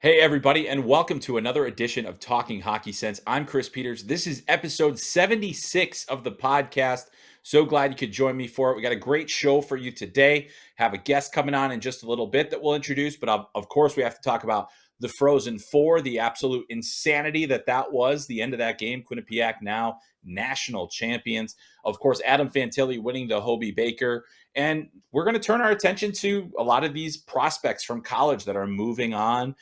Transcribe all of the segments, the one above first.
Hey, everybody, and welcome to another edition of Talking Hockey Sense. I'm Chris Peters. This is episode 76 of the podcast. So glad you could join me for it. We got a great show for you today. Have a guest coming on in just a little bit that we'll introduce, but of course, we have to talk about the Frozen Four, the absolute insanity that was, the end of that game. Quinnipiac now national champions. Of course, Adam Fantilli winning the Hobey Baker. And we're going to turn our attention to a lot of these prospects from college that are moving on.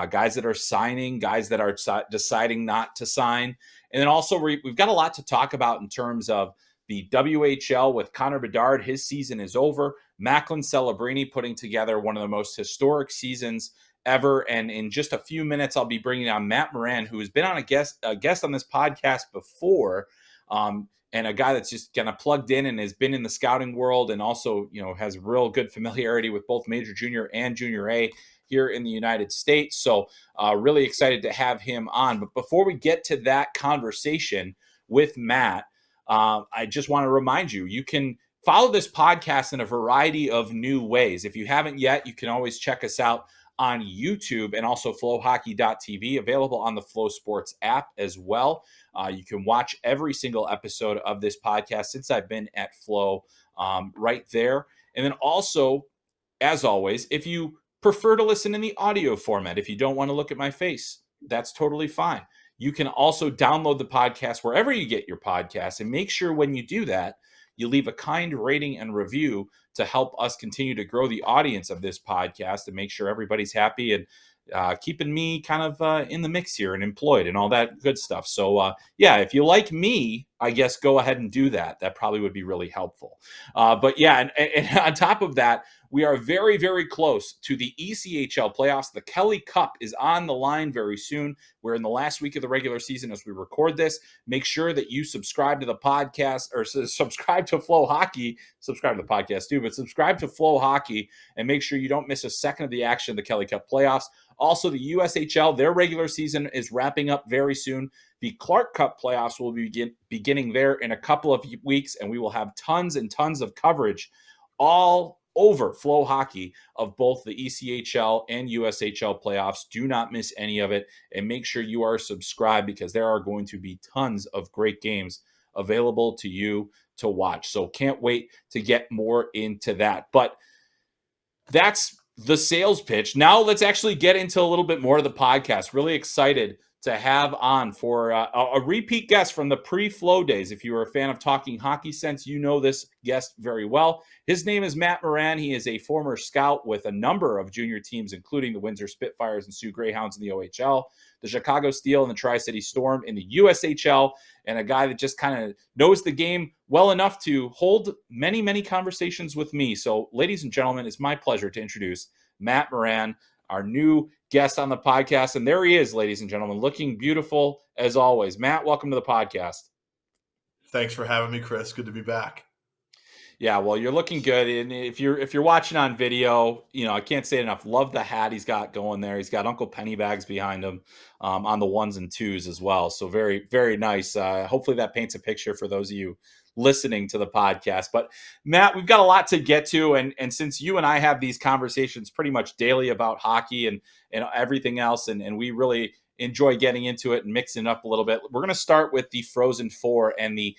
Guys that are signing, guys that are deciding not to sign. And then also we've got a lot to talk about in terms of the WHL with Connor Bedard. His season is over. Macklin Celebrini putting together one of the most historic seasons ever. And in just a few minutes, I'll be bringing on Matt Moran, who has been on a guest on this podcast before, and a guy that's just kind of plugged in and has been in the scouting world and also, has real good familiarity with both Major Junior and Junior A here in the United States. So really excited to have him on. But before we get to that conversation with Matt, I just want to remind you, you can follow this podcast in a variety of new ways. If you haven't yet, you can always check us out on YouTube and also FloHockey.tv, available on the Flow Sports app as well. You can watch every single episode of this podcast since I've been at Flow right there. And then also, as always, if you prefer to listen in the audio format, if you don't want to look at my face, that's totally fine. You can also download the podcast wherever you get your podcasts, and make sure when you do that, you leave a kind rating and review to help us continue to grow the audience of this podcast and make sure everybody's happy and keeping me kind of in the mix here and employed and all that good stuff. So, if you like me, I guess go ahead and do that. That probably would be really helpful. But yeah, and on top of that, we are very, very close to the ECHL playoffs. The Kelly Cup is on the line very soon. We're in the last week of the regular season as we record this. Make sure that you subscribe to the podcast or subscribe to Flow Hockey. Subscribe to the podcast too, but subscribe to Flow Hockey and make sure you don't miss a second of the action of the Kelly Cup playoffs. Also, the USHL, their regular season is wrapping up very soon. The Clark Cup playoffs will be beginning there in a couple of weeks, and we will have tons and tons of coverage all over Flow Hockey of both the ECHL and USHL playoffs. Do not miss any of it, and make sure you are subscribed because there are going to be tons of great games available to you to watch. So can't wait to get more into that. But that's the sales pitch. Now let's actually get into a little bit more of the podcast. Really excited to have on for a repeat guest from the pre-Flow days. If you were a fan of Talking Hockey Sense, you know this guest very well. His name is Matt Moran. He is a former scout with a number of junior teams, including the Windsor Spitfires and Sioux Greyhounds in the OHL, the Chicago Steel and the Tri-City Storm in the USHL, and a guy that just kind of knows the game well enough to hold many, many conversations with me. So, ladies and gentlemen, it's my pleasure to introduce Matt Moran, our new guest on the podcast. And there he is, ladies and gentlemen, looking beautiful as always. Matt, welcome to the podcast. Thanks for having me, Chris. Good to be back. Yeah, well, you're looking good. And if you're watching on video, I can't say it enough. Love the hat he's got going there. He's got Uncle Pennybags behind him on the ones and twos as well. So very, very nice. Hopefully that paints a picture for those of you listening to the podcast. But Matt, we've got a lot to get to. And since you and I have these conversations pretty much daily about hockey and everything else, and we really enjoy getting into it and mixing it up a little bit, we're going to start with the Frozen Four and the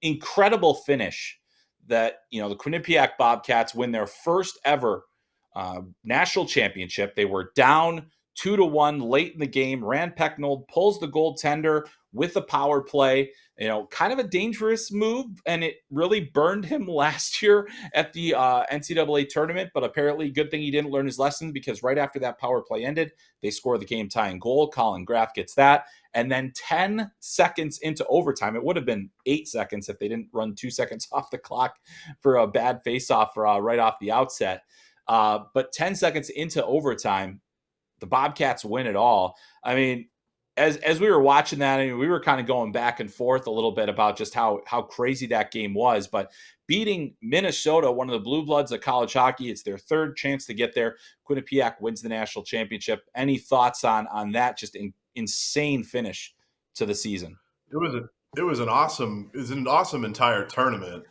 incredible finish that, the Quinnipiac Bobcats win their first ever national championship. They were down 2-1 late in the game. Rand Pecknold pulls the goaltender with a power play, kind of a dangerous move, and it really burned him last year at the NCAA tournament, but apparently good thing he didn't learn his lesson, because right after that power play ended, they score the game tying goal. Colin Graff gets that. And then 10 seconds into overtime, it would have been 8 seconds if they didn't run 2 seconds off the clock for a bad faceoff right off the outset. But 10 seconds into overtime, the Bobcats win it all. I mean, as we were watching that, we were kind of going back and forth a little bit about just how crazy that game was. But beating Minnesota, one of the blue bloods of college hockey, it's their third chance to get there. Quinnipiac wins the national championship. Any thoughts on that? Just insane finish to the season. It was an awesome entire tournament.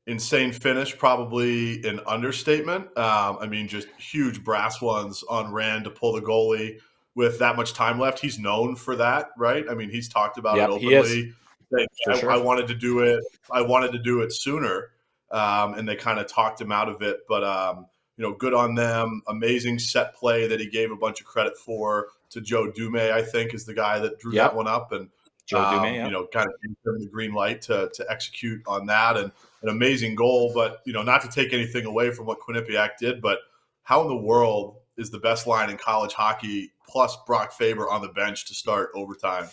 Insane finish, probably an understatement. I mean, just huge brass ones on Rand to pull the goalie with that much time left. He's known for that, right? I mean, he's talked about it Yep, he is openly. Saying, for I sure. wanted to do it. I wanted to do it sooner, and they kind of talked him out of it. But good on them. Amazing set play that he gave a bunch of credit for to Joe Dume. I think is the guy that drew that Yep, one up, and Joe Dume. Yep. kind of gave him the green light to execute on that. And an amazing goal, but not to take anything away from what Quinnipiac did, but how in the world is the best line in college hockey plus Brock Faber on the bench to start overtime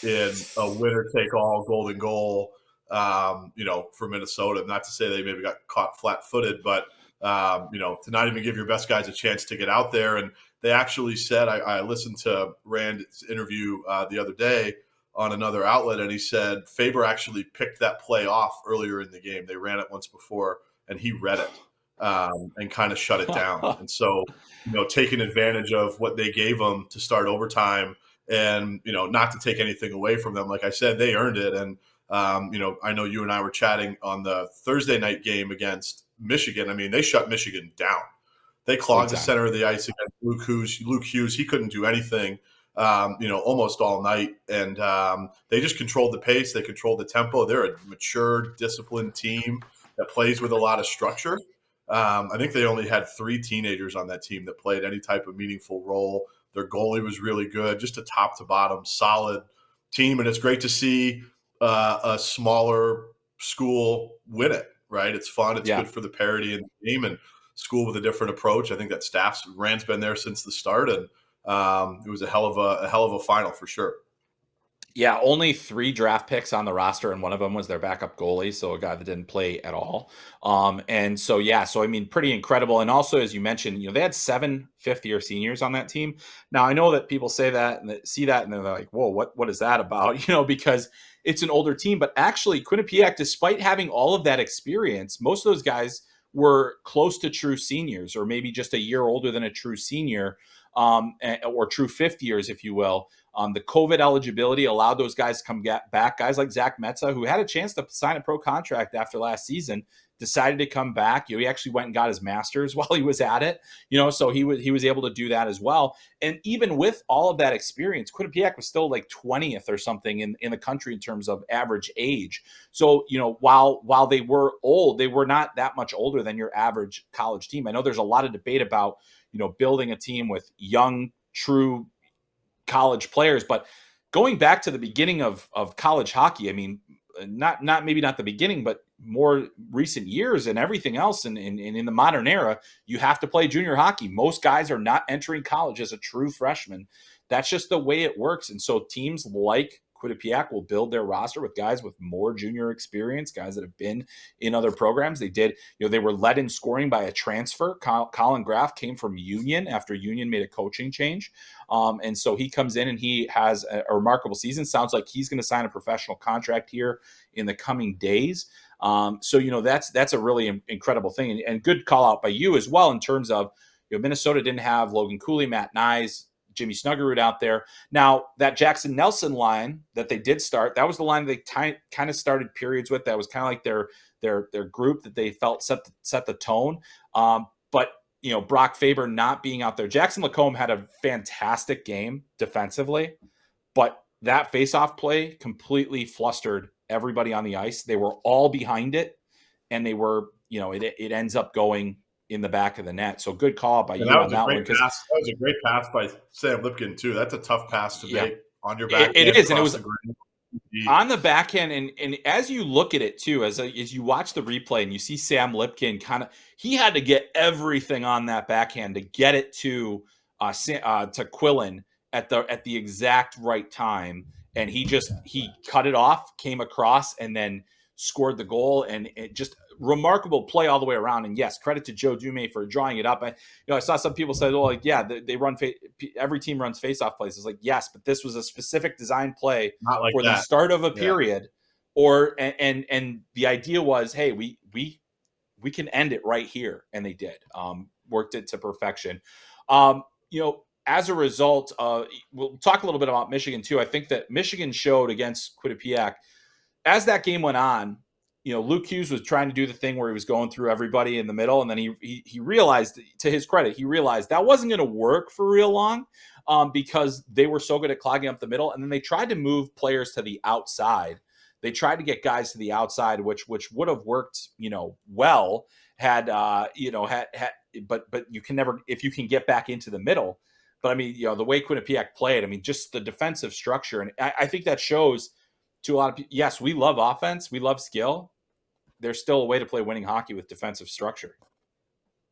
in a winner-take-all golden goal, for Minnesota? Not to say they maybe got caught flat-footed, but to not even give your best guys a chance to get out there. And they actually said, I listened to Rand's interview the other day on another outlet, and he said Faber actually picked that play off earlier in the game. They ran it once before, and he read it and kind of shut it down. And so, taking advantage of what they gave them to start overtime, and not to take anything away from them. Like I said, they earned it. And I know you and I were chatting on the Thursday night game against Michigan. I mean, they shut Michigan down. They clogged the center of the ice against Luke Hughes. He couldn't do anything. Almost all night. And they just controlled the pace. They controlled the tempo. They're a mature, disciplined team that plays with a lot of structure. I think they only had 3 teenagers on that team that played any type of meaningful role. Their goalie was really good, just a top to bottom, solid team. And it's great to see a smaller school win it, right? It's fun. It's good for the parity in the game, and school with a different approach. I think that Rand's been there since the start, and it was a hell of a final for sure. Yeah, only 3 draft picks on the roster, and one of them was their backup goalie, so a guy that didn't play at all. And so, I mean, pretty incredible. And also, as you mentioned, they had 7 fifth-year seniors on that team. Now, I know that people say that and see that, and they're like, "Whoa, what is that about?" Because it's an older team. But actually, Quinnipiac, despite having all of that experience, most of those guys were close to true seniors, or maybe just a year older than a true senior, or true fifth years, if you will. The COVID eligibility allowed those guys to come back. Guys like Zach Metza, who had a chance to sign a pro contract after last season, decided to come back. He actually went and got his master's while he was at it. So he was able to do that as well. And even with all of that experience, Quinnipiac was still like 20th or something in the country in terms of average age. So while they were old, they were not that much older than your average college team. I know there's a lot of debate about building a team with young, true college players, but going back to the beginning of college hockey, I mean, maybe not the beginning, but more recent years and everything else, and in the modern era, you have to play junior hockey. Most guys are not entering college as a true freshman. That's just the way it works. And so teams like Quinnipiac will build their roster with guys with more junior experience, guys that have been in other programs. They did, they were led in scoring by a transfer. Colin Graff came from Union after Union made a coaching change. And so he comes in and he has a remarkable season. Sounds like he's going to sign a professional contract here in the coming days. So that's a really incredible thing, and good call out by you as well in terms of Minnesota didn't have Logan Cooley, Matt Nyes, Jimmy Snuggerud out there. Now, that Jackson Nelson line that they did start, that was the line they kind of started periods with. That was kind of like their group that they felt set the tone. But Brock Faber not being out there. Jackson Lacombe had a fantastic game defensively, but that faceoff play completely flustered everybody on the ice. They were all behind it, and they were, it ends up going in the back of the net. So good call by you on that one. That was a great pass by Sam Lipkin too. That's a tough pass to make on your backhand. It is, and it was on the backhand. And as you look at it too, as you watch the replay and you see Sam Lipkin he had to get everything on that backhand to get it to Quillen at the exact right time. And he cut it off, came across, and then scored the goal. And it just remarkable play all the way around. And yes, credit to Joe Dume for drawing it up. I saw some people say, "Oh, like, yeah, they run every team runs face-off plays." It's like, yes, but this was a specific design play for the start of a period, and the idea was, hey, we can end it right here, and they did. Worked it to perfection. As a result, we'll talk a little bit about Michigan too. I think that Michigan showed against Quinnipiac as that game went on. Luke Hughes was trying to do the thing where he was going through everybody in the middle, and then he realized, to his credit, he realized that wasn't going to work for real long, because they were so good at clogging up the middle, and then they tried to move players to the outside. They tried to get guys to the outside, which would have worked, well had but you can never, if you can get back into the middle. But I mean, the way Quinnipiac played, I mean, just the defensive structure, and I think that shows to a lot of people. Yes, we love offense, we love skill. There's still a way to play winning hockey with defensive structure.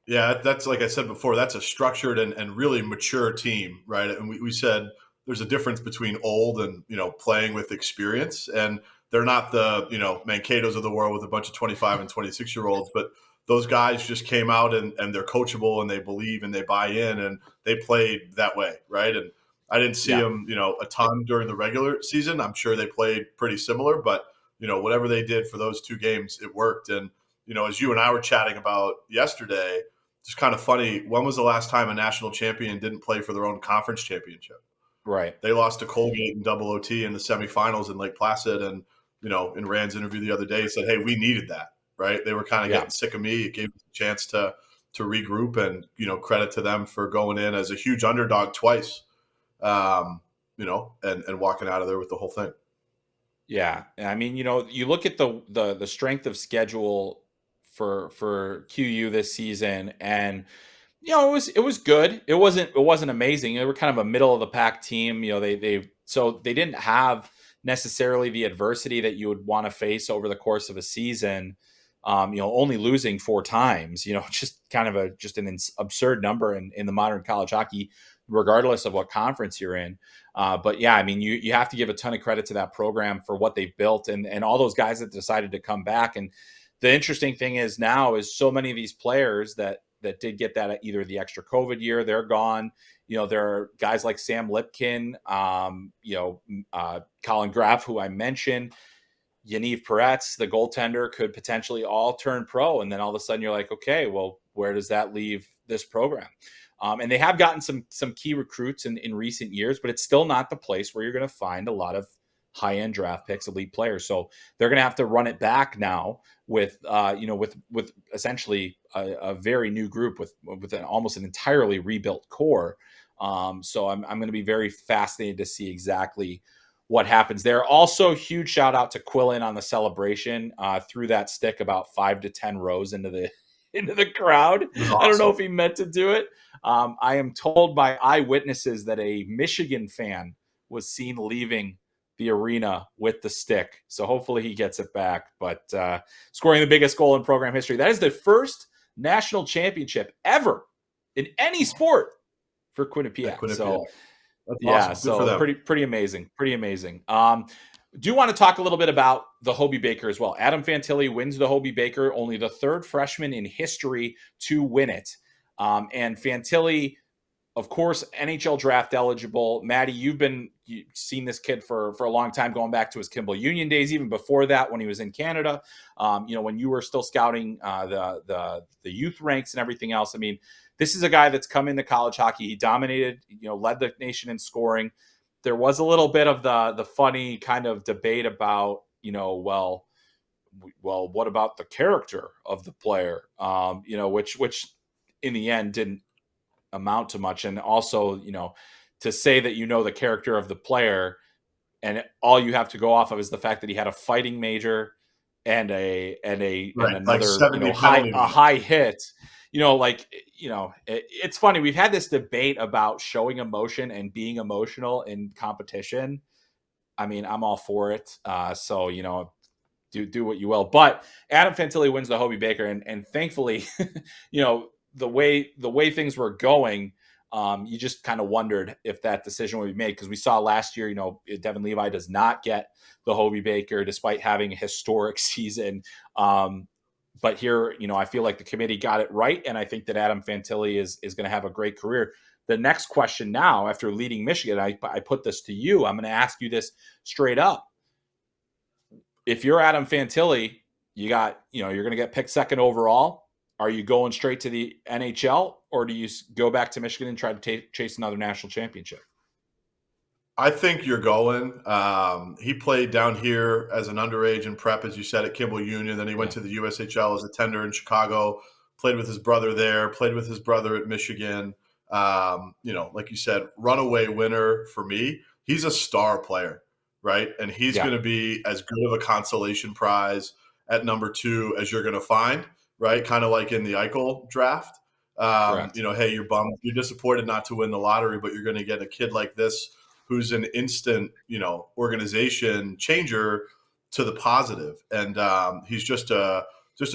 Yeah, that's like I said before, that's a structured and really mature team, right? And we said there's a difference between old and, playing with experience. And they're not the, Mankato's of the world with a bunch of 25 and 26-year-olds, but those guys just came out and they're coachable and they believe and they buy in and they played that way, right? And I didn't see them, a ton during the regular season. I'm sure they played pretty similar, but, whatever they did for those 2 games, it worked. And, as you and I were chatting about yesterday, it's kind of funny. When was the last time a national champion didn't play for their own conference championship? Right. They lost to Colgate in double OT in the semifinals in Lake Placid. And, in Rand's interview the other day, he said, hey, we needed that, right? They were kind of getting sick of me. It gave us a chance to regroup, and, credit to them for going in as a huge underdog twice, and walking out of there with the whole thing. Yeah. I mean, you look at the strength of schedule for QU this season, and it was good. It wasn't amazing. They were kind of a middle of the pack team. They didn't have necessarily the adversity that you would want to face over the course of a season. Only losing 4 times, just kind of an absurd number in the modern college hockey, regardless of what conference you're in. But yeah, I mean, you have to give a ton of credit to that program for what they've built, and all those guys that decided to come back. And the interesting thing is now is so many of these players that did get that either the extra COVID year, they're gone. There are guys like Sam Lipkin, Colin Graff, who I mentioned, Yaniv Peretz, the goaltender, could potentially all turn pro. And then all of a sudden you're like, okay, well, where does that leave this program? And they have gotten some key recruits in recent years, but it's still not the place where you're going to find a lot of high-end draft picks, elite players. So they're going to have to run it back now with essentially a very new group with almost an entirely rebuilt core. So I'm going to be very fascinated to see exactly what happens there. Also, huge shout out to Quillen on the celebration, threw that stick about 5 to 10 rows into the crowd. Awesome. I don't know if he meant to do it. I am told by eyewitnesses that a Michigan fan was seen leaving the arena with the stick. So hopefully he gets it back. But scoring the biggest goal in program history. That is the first national championship ever in any sport for Quinnipiac. So yeah, awesome. So pretty amazing. Pretty amazing. Do want to talk a little bit about the Hobey Baker as well. Adam Fantilli wins the Hobey Baker, only the 3rd freshman in history to win it. And Fantilli, of course, NHL draft eligible. Maddie, you've seen this kid for a long time, going back to his Kimball Union days, even before that when he was in Canada. When you were still scouting the youth ranks and everything else. I mean, this is a guy that's come into college hockey. He dominated, led the nation in scoring. There was a little bit of the funny kind of debate about, well, what about the character of the player? Which in the end didn't amount to much. And also, to say that the character of the player and all you have to go off of is the fact that he had a fighting major and another high hit. It's funny. We've had this debate about showing emotion and being emotional in competition. I mean, I'm all for it. So, do what you will. But Adam Fantilli wins the Hobey Baker, and thankfully, the way things were going, you just kind of wondered if that decision would be made, because we saw last year, Devin Levi does not get the Hobey Baker despite having a historic season. But here, I feel like the committee got it right, and I think that Adam Fantilli is going to have a great career. The next question now, after leading Michigan, I put this to you. I'm going to ask you this straight up. If you're Adam Fantilli, you're going to get picked 2nd overall. Are you going straight to the NHL, or do you go back to Michigan and try to chase another national championship? I think you're going. He played down here as an underage in prep, as you said, at Kimball Union. Then he went to the USHL as a tender in Chicago, played with his brother there, played with his brother at Michigan. Like you said, runaway winner for me. He's a star player, right? And he's going to be as good of a consolation prize at number 2 as you're going to find, right? Kind of like in the Eichel draft. Hey, you're bummed, you're disappointed not to win the lottery, but you're going to get a kid like this who's an instant, organization changer to the positive. And he's just a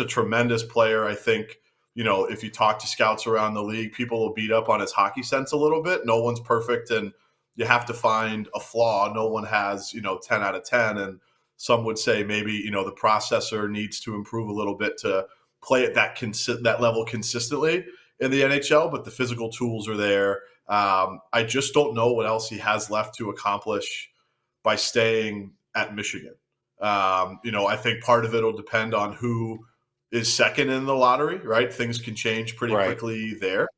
tremendous player. I think, if you talk to scouts around the league, people will beat up on his hockey sense a little bit. No one's perfect, and you have to find a flaw. No one has, 10 out of 10. And some would say maybe, the processor needs to improve a little bit to play at that level consistently in the NHL, but the physical tools are there. I just don't know what else he has left to accomplish by staying at Michigan. I think part of it will depend on who is second in the lottery, right? Things can change pretty quickly there.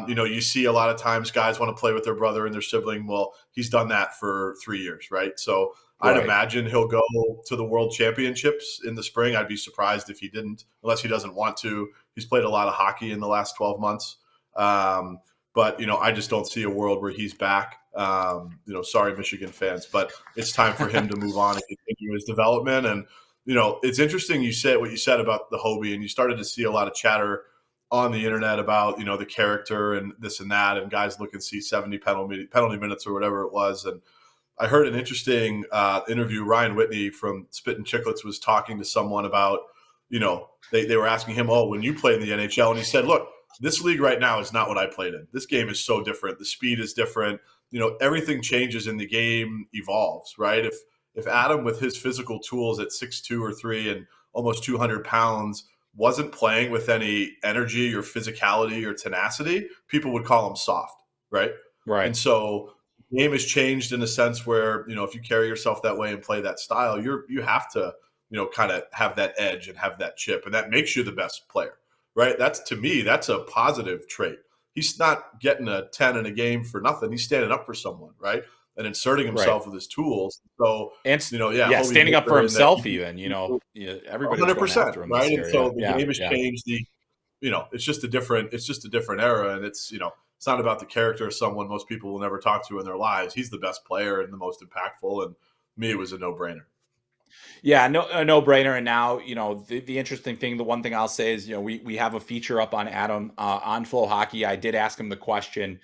You see a lot of times guys want to play with their brother and their sibling. Well, he's done that for 3 years, right? So I'd imagine he'll go to the World Championships in the spring. I'd be surprised if he didn't, unless he doesn't want to. He's played a lot of hockey in the last 12 months. But I just don't see a world where he's back. Sorry, Michigan fans, but it's time for him to move on and continue his development. And, it's interesting you said what you said about the Hobie, and you started to see a lot of chatter on the internet about, the character and this and that, and guys looking to see 70 penalty minutes or whatever it was. And I heard an interesting interview. Ryan Whitney from Spit and Chicklets was talking to someone about, they were asking him, when you played in the NHL, and he said, look, this league right now is not what I played in. This game is so different. The speed is different. Everything changes and the game evolves, right? If Adam, with his physical tools at 6'2" or 3 and almost 200 pounds, wasn't playing with any energy or physicality or tenacity, people would call him soft, right? Right. And so the game has changed in a sense where, if you carry yourself that way and play that style, you have to, kind of have that edge and have that chip, and that makes you the best player, right? To me, that's a positive trait. He's not getting a 10 in a game for nothing. He's standing up for someone, right? And inserting himself with his tools. So, standing up for himself even, everybody's 100%, going after him. Right? And so the game has changed. It's just a different era. And it's not about the character of someone most people will never talk to in their lives. He's the best player and the most impactful. And me, it was a no-brainer. Yeah, a no-brainer. And now, the interesting thing, the one thing I'll say is, we have a feature up on Adam on FloHockey. I did ask him the question,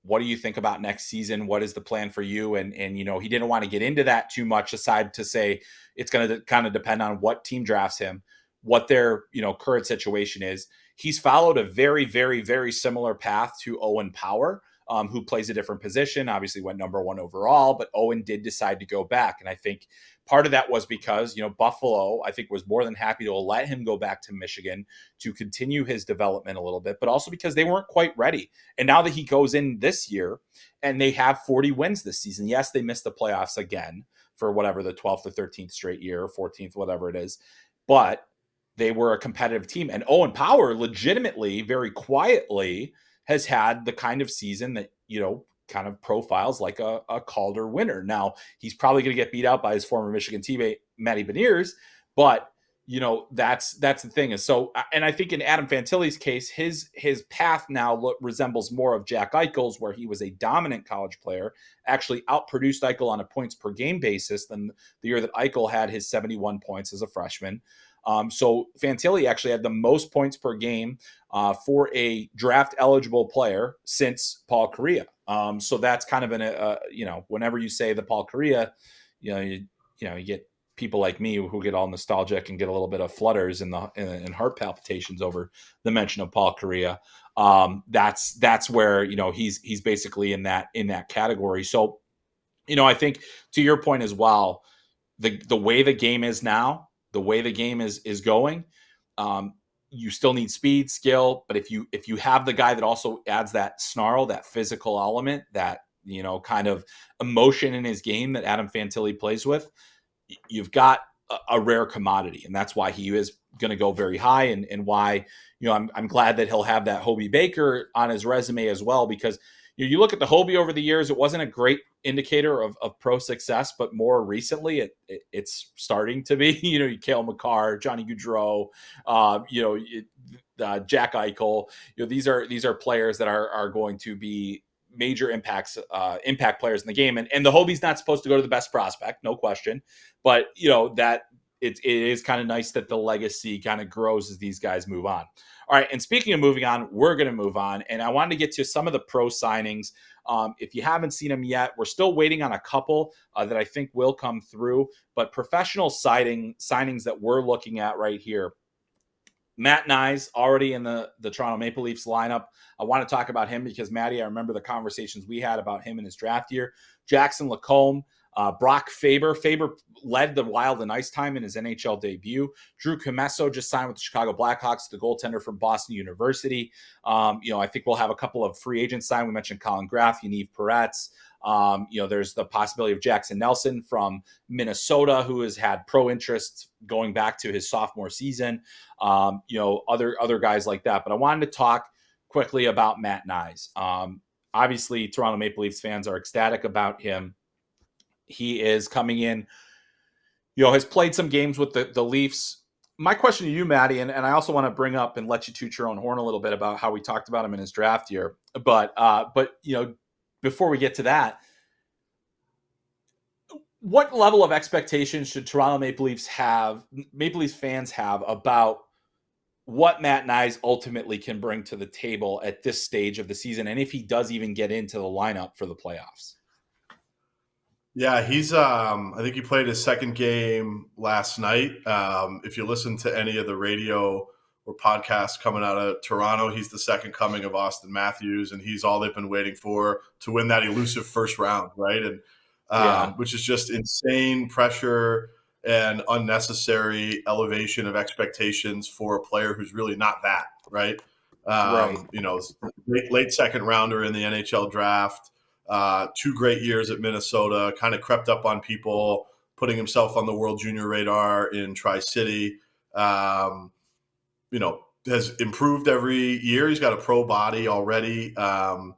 what do you think about next season? What is the plan for you? And he didn't want to get into that too much, aside to say it's going to kind of depend on what team drafts him, what their, current situation is. He's followed a very, very, very similar path to Owen Power, who plays a different position, obviously went number 1 overall, but Owen did decide to go back. And I think part of that was because, Buffalo, I think, was more than happy to let him go back to Michigan to continue his development a little bit, but also because they weren't quite ready. And now that he goes in this year and they have 40 wins this season, yes, they missed the playoffs again for whatever the 12th or 13th straight year, 14th, whatever it is, but they were a competitive team. And Owen Power legitimately, very quietly, has had the kind of season that, kind of profiles like a Calder winner. Now, he's probably going to get beat out by his former Michigan teammate, Matty Beniers, but, that's the thing. And so, and I think in Adam Fantilli's case, his path now resembles more of Jack Eichel's, where he was a dominant college player, actually outproduced Eichel on a points per game basis than the year that Eichel had his 71 points as a freshman. So Fantilli actually had the most points per game for a draft eligible player since Paul Kariya. So that's kind of whenever you say the Paul Kariya, you get people like me who get all nostalgic and get a little bit of flutters and heart palpitations over the mention of Paul Kariya. That's where, he's basically in that category. So, I think to your point as well, the way the game is now, the way the game is going, you still need speed, skill, but if you have the guy that also adds that snarl, that physical element, that kind of emotion in his game that Adam Fantilli plays with, you've got a rare commodity, and that's why he is going to go very high, and why I'm glad that he'll have that Hobie Baker on his resume as well, because you look at the Hobie over the years, it wasn't a great indicator of pro success, but more recently it's starting to be. Cale Makar, Johnny Gaudreau, Jack Eichel. These are players that are going to be major impact players in the game. And the Hobie's not supposed to go to the best prospect, no question. But that it is kind of nice that the legacy kind of grows as these guys move on. All right, and speaking of moving on, we're going to move on, and I wanted to get to some of the pro signings. If you haven't seen them yet, we're still waiting on a couple that I think will come through, but professional signings that we're looking at right here. Matt Nyes already in the Toronto Maple Leafs lineup. I want to talk about him because, Maddie, I remember the conversations we had about him in his draft year. Jackson Lacombe, Brock Faber. Faber led the Wild in ice time in his NHL debut. Drew Commesso just signed with the Chicago Blackhawks, the goaltender from Boston University. I think we'll have a couple of free agents signed. We mentioned Colin Graf, Yaniv Peretz. There's the possibility of Jackson Nelson from Minnesota, who has had pro interest going back to his sophomore season. Other guys like that. But I wanted to talk quickly about Matt Nyes. Obviously, Toronto Maple Leafs fans are ecstatic about him. He is coming in, has played some games with the Leafs. My question to you, Maddie, and I also want to bring up and let you toot your own horn a little bit about how we talked about him in his draft year. But before we get to that, what level of expectations should Toronto Maple Leafs fans have about what Matt Nyes ultimately can bring to the table at this stage of the season, and if he does even get into the lineup for the playoffs? Yeah, he's I think he played his second game last night. If you listen to any of the radio or podcasts coming out of Toronto, he's the second coming of Austin Matthews, and he's all they've been waiting for to win that elusive first round, right? And which is just insane pressure and unnecessary elevation of expectations for a player who's really not that, right? Right. Late second rounder in the NHL draft. 2 great years at Minnesota, kind of crept up on people, putting himself on the World Junior radar in Tri-City. Has improved every year. He's got a pro body already. I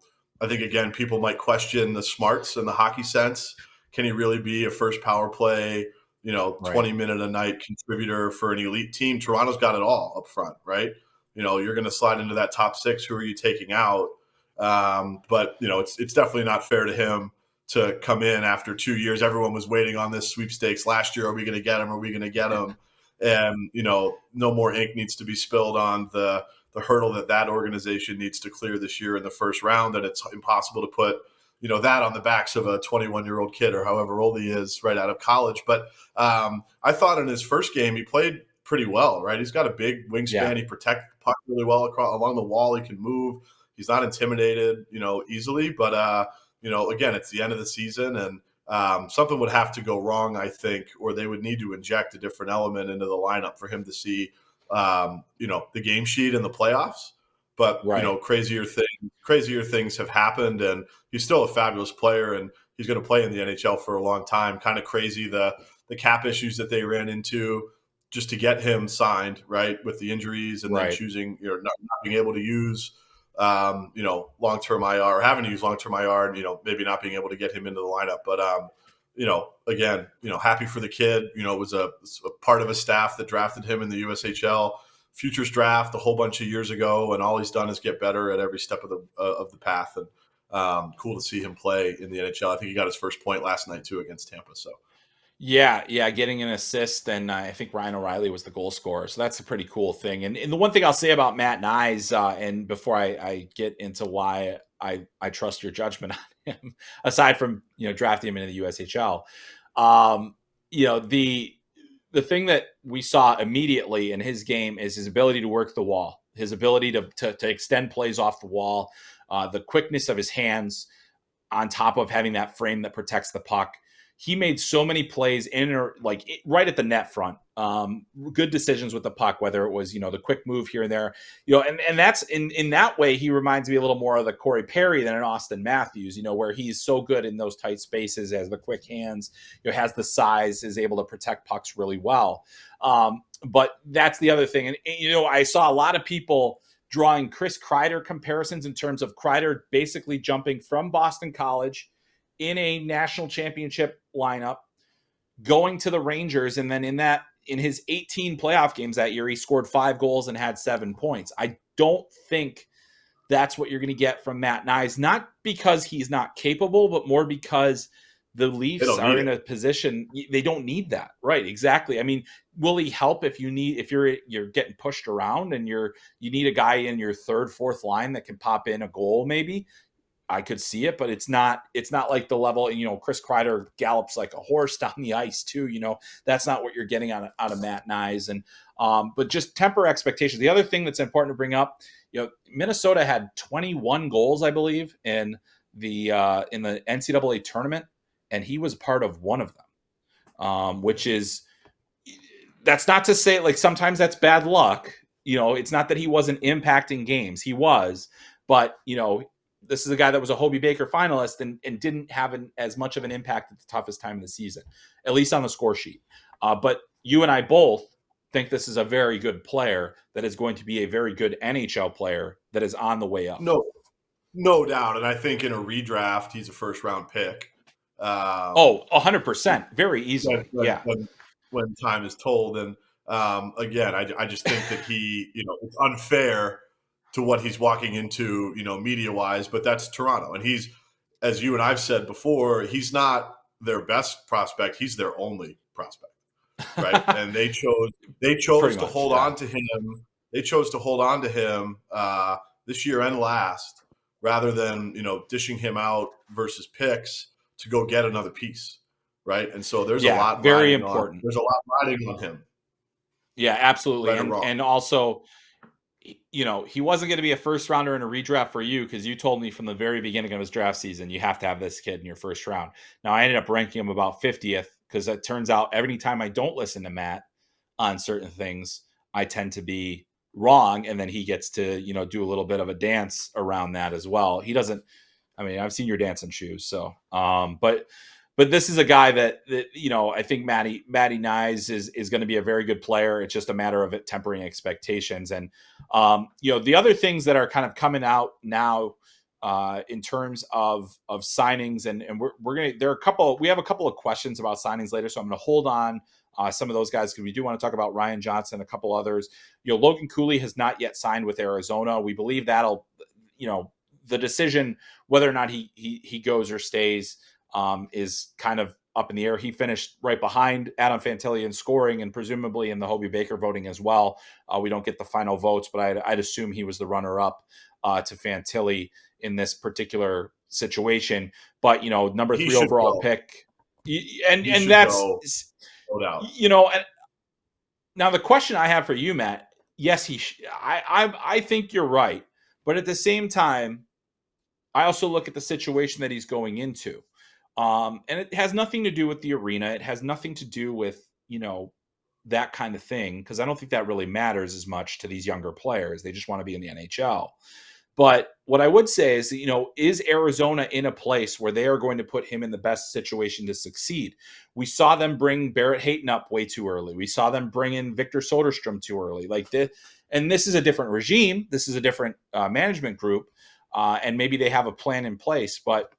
think, again, people might question the smarts and the hockey sense. Can he really be a first power play, 20-minute-a-night contributor for an elite team? Toronto's got it all up front, right? You're going to slide into that top 6. Who are you taking out? But it's definitely not fair to him to come in after 2 years. Everyone was waiting on this sweepstakes last year. Are we going to get him? Are we going to get him? And, no more ink needs to be spilled on the hurdle that organization needs to clear this year in the first round. And it's impossible to put, that on the backs of a 21-year-old kid or however old he is right out of college. But I thought in his first game, he played pretty well, right? He's got a big wingspan. Yeah. He protected the puck really well along the wall. He can move. He's not intimidated, easily. But, again, it's the end of the season, and something would have to go wrong, I think, or they would need to inject a different element into the lineup for him to see, the game sheet in the playoffs. But, right. Crazier things have happened, and he's still a fabulous player, and he's going to play in the NHL for a long time. Kind of crazy the cap issues that they ran into just to get him signed, right, with the injuries and then choosing, not being able to use – long-term IR or having to use long-term IR and, maybe not being able to get him into the lineup. But, again, happy for the kid, was a part of a staff that drafted him in the USHL Futures draft a whole bunch of years ago. And all he's done is get better at every step of the path. And cool to see him play in the NHL. I think he got his first point last night too against Tampa. So. Yeah, getting an assist, and I think Ryan O'Reilly was the goal scorer, so that's a pretty cool thing. And the one thing I'll say about Matt Nyes, and before I get into why I trust your judgment on him, aside from drafting him into the USHL, the thing that we saw immediately in his game is his ability to work the wall, his ability to extend plays off the wall, the quickness of his hands, on top of having that frame that protects the puck. He made so many plays right at the net front. Good decisions with the puck, whether it was, the quick move here and there, and that's in that way, he reminds me a little more of the Corey Perry than an Austin Matthews, where he's so good in those tight spaces, has the quick hands, has the size, is able to protect pucks really well. But that's the other thing. And, I saw a lot of people drawing Chris Kreider comparisons in terms of Kreider basically jumping from Boston College in a national championship lineup, going to the Rangers, and then in his 18 playoff games that year, he scored 5 goals and had 7 points. I don't think that's what you're going to get from Matt Knies, not because he's not capable, but more because the Leafs are in a position they don't need that. Right, exactly. I mean, will he help if you're getting pushed around and you need a guy in your third, fourth line that can pop in a goal maybe? I could see it, but it's not like the level, Chris Kreider gallops like a horse down the ice too. That's not what you're getting out of Matt Knies. And but just temper expectations. The other thing that's important to bring up, Minnesota had 21 goals, I believe, in the NCAA tournament, and he was part of one of them, that's not to say, like, sometimes that's bad luck. It's not that he wasn't impacting games. He was, but, this is a guy that was a Hobey Baker finalist and didn't have as much of an impact at the toughest time of the season, at least on the score sheet. But you and I both think this is a very good player that is going to be a very good NHL player that is on the way up. No doubt. And I think in a redraft, he's a first-round pick. 100%. Very easily. When time is told. And again, I just think that it's unfair to what he's walking into, media-wise, but that's Toronto. And he's, as you and I've said before, he's not their best prospect. He's their only prospect, right? And they chose to hold on to him. They chose to hold on to him this year and last, rather than, dishing him out versus picks to go get another piece, right? And so there's a lot very important. There's a lot riding on him. Yeah, absolutely. And also, he wasn't going to be a first rounder in a redraft for you because you told me from the very beginning of his draft season, you have to have this kid in your first round. Now, I ended up ranking him about 50th because it turns out every time I don't listen to Matt on certain things, I tend to be wrong. And then he gets to, do a little bit of a dance around that as well. He doesn't, I've seen your dancing shoes. So, but this is a guy that I think Matty Knies is going to be a very good player. It's just a matter of it tempering expectations. And, the other things that are kind of coming out now in terms of signings, and we have a couple of questions about signings later. So I'm going to hold on some of those guys because we do want to talk about Ryan Johnson, a couple others. Logan Cooley has not yet signed with Arizona. We believe that'll, the decision whether or not he goes or stays is kind of up in the air. He finished right behind Adam Fantilli in scoring and presumably in the Hobey Baker voting as well. We don't get the final votes, but I'd assume he was the runner-up to Fantilli in this particular situation. But, number 3 overall pick. And that's, no doubt. And now the question I have for you, Matt, yes, I think you're right. But at the same time, I also look at the situation that he's going into. And it has nothing to do with the arena. It has nothing to do with, that kind of thing, because I don't think that really matters as much to these younger players. They just want to be in the NHL. But what I would say is, is Arizona in a place where they are going to put him in the best situation to succeed? We saw them bring Barrett Hayton up way too early. We saw them bring in Victor Soderstrom too early. And this is a different regime. This is a different management group. And maybe they have a plan in place. But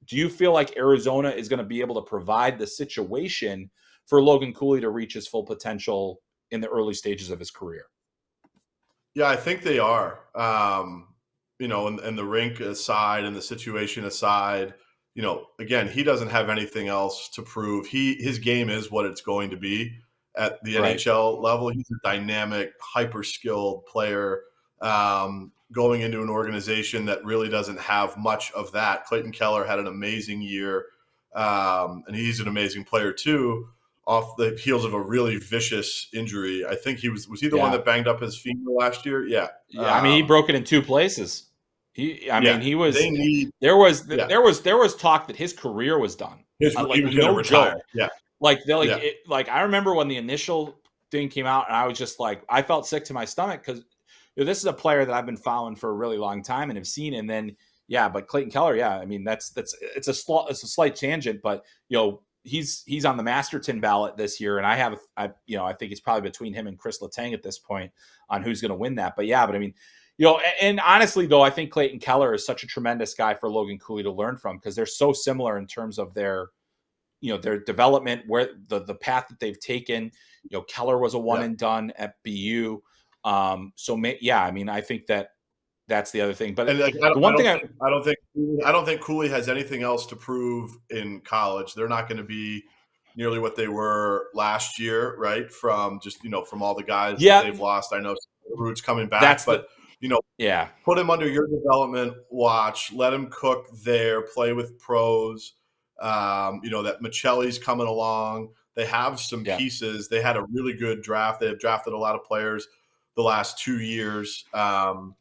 do you feel like Arizona is going to be able to provide the situation for Logan Cooley to reach his full potential in the early stages of his career? Yeah, I think they are. And the rink aside and the situation aside, again, he doesn't have anything else to prove. His game is what it's going to be at the NHL level. He's a dynamic, hyper-skilled player going into an organization that really doesn't have much of that. Clayton Keller had an amazing year, and he's an amazing player too, off the heels of a really vicious injury. I think was he the one that banged up his femur last year? Yeah. He broke it in 2 places. He was. There was talk that his career was done. He was going to retire. Yeah. I remember when the initial thing came out, and I was just like, I felt sick to my stomach because this is a player that I've been following for a really long time and have seen. And then, but Clayton Keller, it's a slight tangent, but he's on the Masterton ballot this year, and I think it's probably between him and Chris Letang at this point on who's going to win that. But And honestly, though, I think Clayton Keller is such a tremendous guy for Logan Cooley to learn from because they're so similar in terms of their development, where the path that they've taken. Keller was a one and done at BU. I think that's the other thing. But And the one thing I don't think Cooley has anything else to prove in college. They're not going to be nearly what they were last year, right? From just from all the guys that they've lost. I know Root's coming back, but put him under your development watch. Let him cook there. Play with pros. That Michelli's coming along. They have some pieces. They had a really good draft. They have drafted a lot of players the last 2 years. I'm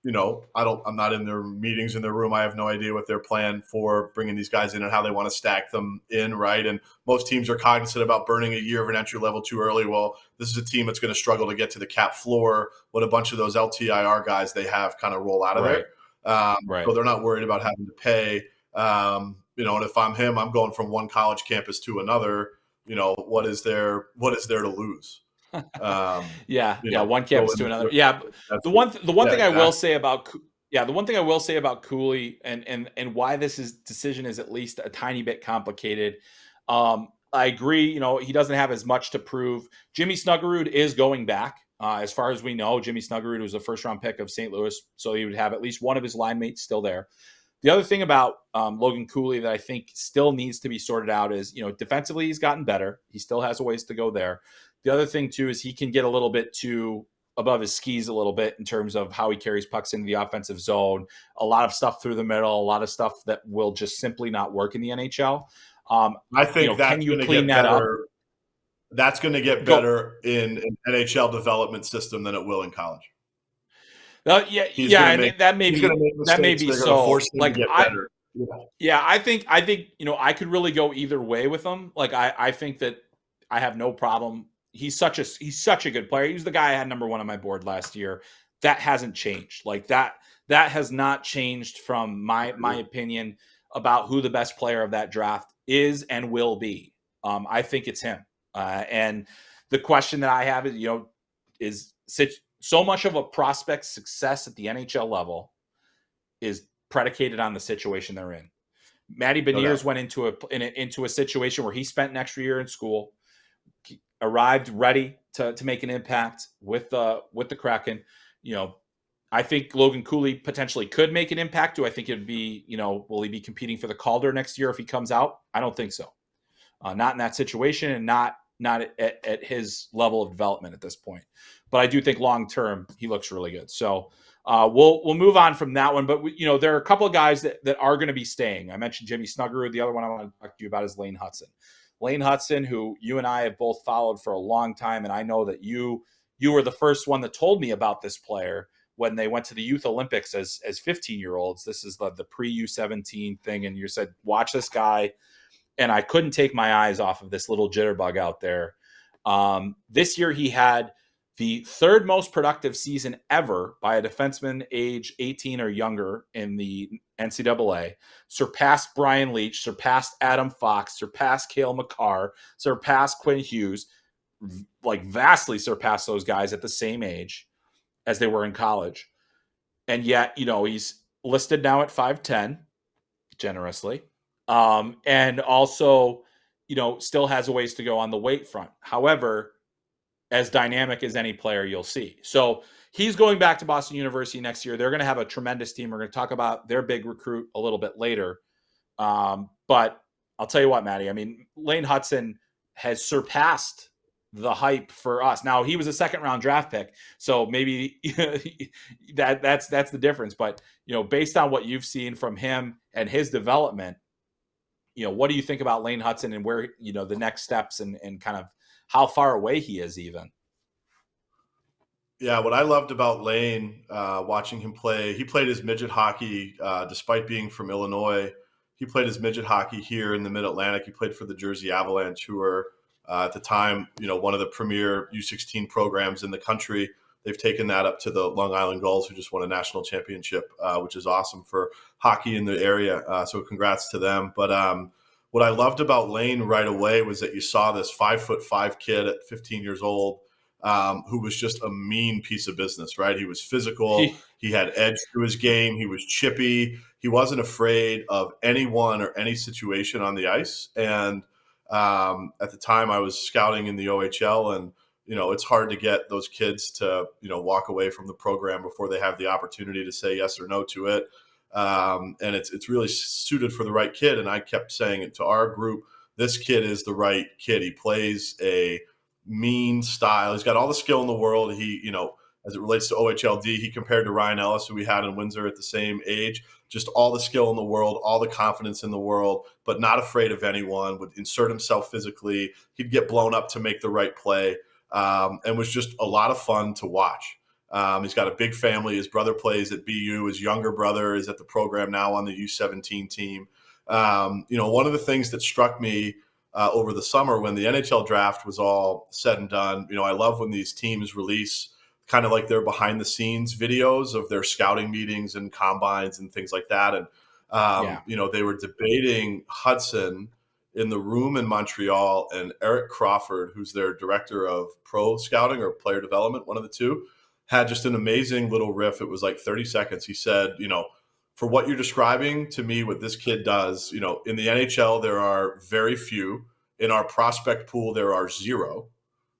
not in their meetings in their room. I have no idea what their plan for bringing these guys in and how they want to stack them in, right? And most teams are cognizant about burning a year of an entry level too early. Well, this is a team that's going to struggle to get to the cap floor when a bunch of those LTIR guys they have kind of roll out of there. So they're not worried about having to pay. And if I'm him, I'm going from one college campus to another. What is there to lose? One campus to another. The one thing I will say about Cooley and why this decision is at least a tiny bit complicated. I agree. He doesn't have as much to prove. Jimmy Snuggerud is going back. As far as we know, Jimmy Snuggerud was a first-round pick of St. Louis, so he would have at least one of his line mates still there. The other thing about Logan Cooley that I think still needs to be sorted out is, defensively he's gotten better. He still has a ways to go there. The other thing, too, is he can get a little bit too above his skis a little bit in terms of how he carries pucks into the offensive zone, a lot of stuff through the middle, a lot of stuff that will just simply not work in the NHL. I think that's going to get better. That's going to get better in an NHL development system than it will in college. That may be so. I think I could really go either way with him. Like I think that I have no problem. He's such a good player. He was the guy I had number 1 on my board last year. That hasn't changed. Like that has not changed from my opinion about who the best player of that draft is and will be. I think it's him. And the question that I have is so much of a prospect's success at the NHL level is predicated on the situation they're in. Matty Beniers went into a situation where he spent an extra year in school, arrived ready to make an impact with the Kraken. I think Logan Cooley potentially could make an impact. Do I think it'd be, will he be competing for the Calder next year if he comes out? I don't think so. Not in that situation and not at his level of development at this point. But I do think long term he looks really good. So we'll move on from that one. But there are a couple of guys that are going to be staying. I mentioned Jimmy Snuggerud. The other one I want to talk to you about is Lane Hudson. Lane Hudson, who you and I have both followed for a long time, and I know that you were the first one that told me about this player when they went to the Youth Olympics as 15-year-olds. This is the pre-U17 thing, and you said, watch this guy. And I couldn't take my eyes off of this little jitterbug out there. This year he had the 3rd most productive season ever by a defenseman age 18 or younger in the NCAA, surpassed Brian Leach, surpassed Adam Fox, surpassed Cale Makar, surpassed Quinn Hughes, like vastly surpassed those guys at the same age as they were in college. And yet, he's listed now at 5'10", generously. And also, still has a ways to go on the weight front. However, as dynamic as any player you'll see. So he's going back to Boston University next year. They're going to have a tremendous team. We're going to talk about their big recruit a little bit later. But I'll tell you what, Maddie, I mean, Lane Hudson has surpassed the hype for us. Now, he was a 2nd-round draft pick, so maybe that's the difference. But, based on what you've seen from him and his development, what do you think about Lane Hudson and where, the next steps and kind of how far away he is even? Yeah, what I loved about Lane, watching him play, he played his midget hockey, despite being from Illinois. He played his midget hockey here in the Mid-Atlantic. He played for the Jersey Avalanche, who were, at the time, one of the premier U16 programs in the country. They've taken that up to the Long Island Gulls, who just won a national championship, which is awesome for hockey in the area. So congrats to them. But what I loved about Lane right away was that you saw this 5'5" kid at 15 years old who was just a mean piece of business, right? He was physical. He, He had edge to his game. He was chippy. He wasn't afraid of anyone or any situation on the ice. And at the time, I was scouting in the OHL, and it's hard to get those kids to walk away from the program before they have the opportunity to say yes or no to it. And it's really suited for the right kid. And I kept saying it to our group: this kid is the right kid. He plays a mean style. He's got all the skill in the world. He, as it relates to OHLD, he compared to Ryan Ellis, who we had in Windsor at the same age, just all the skill in the world, all the confidence in the world, but not afraid of anyone, would insert himself physically. He'd get blown up to make the right play, and was just a lot of fun to watch. He's got a big family. His brother plays at BU. His younger brother is at the program now on the U17 team. One of the things that struck me over the summer when the NHL draft was all said and done, I love when these teams release kind of like their behind the scenes videos of their scouting meetings and combines and things like that. And, they were debating Hudson in the room in Montreal, and Eric Crawford, who's their director of pro scouting or player development, one of the two, had just an amazing little riff. It was like 30 seconds. He said, for what you're describing to me, what this kid does, in the NHL, there are very few. In our prospect pool, there are zero,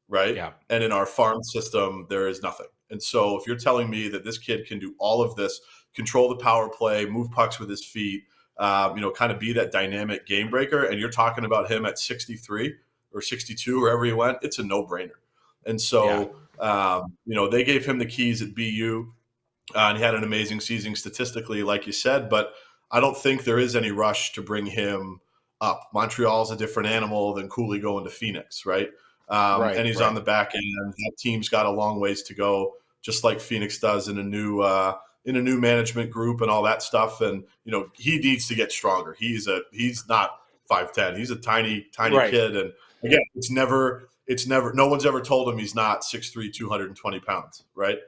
right? yeah. And in our farm system, there is nothing. And so if you're telling me that this kid can do all of this, control the power play, move pucks with his feet, kind of be that dynamic game breaker, and you're talking about him at 63 or 62, wherever he went, it's a no-brainer. And so, they gave him the keys at BU. And he had an amazing season statistically, like you said, but I don't think there is any rush to bring him up. Montreal's a different animal than Cooley going to Phoenix, right? And he's on the back end. That team's got a long ways to go, just like Phoenix does in a new management group and all that stuff. And he needs to get stronger. He's not 5'10". He's a tiny kid. And again, it's never. No one's ever told him he's not 6'3", 220 pounds, right?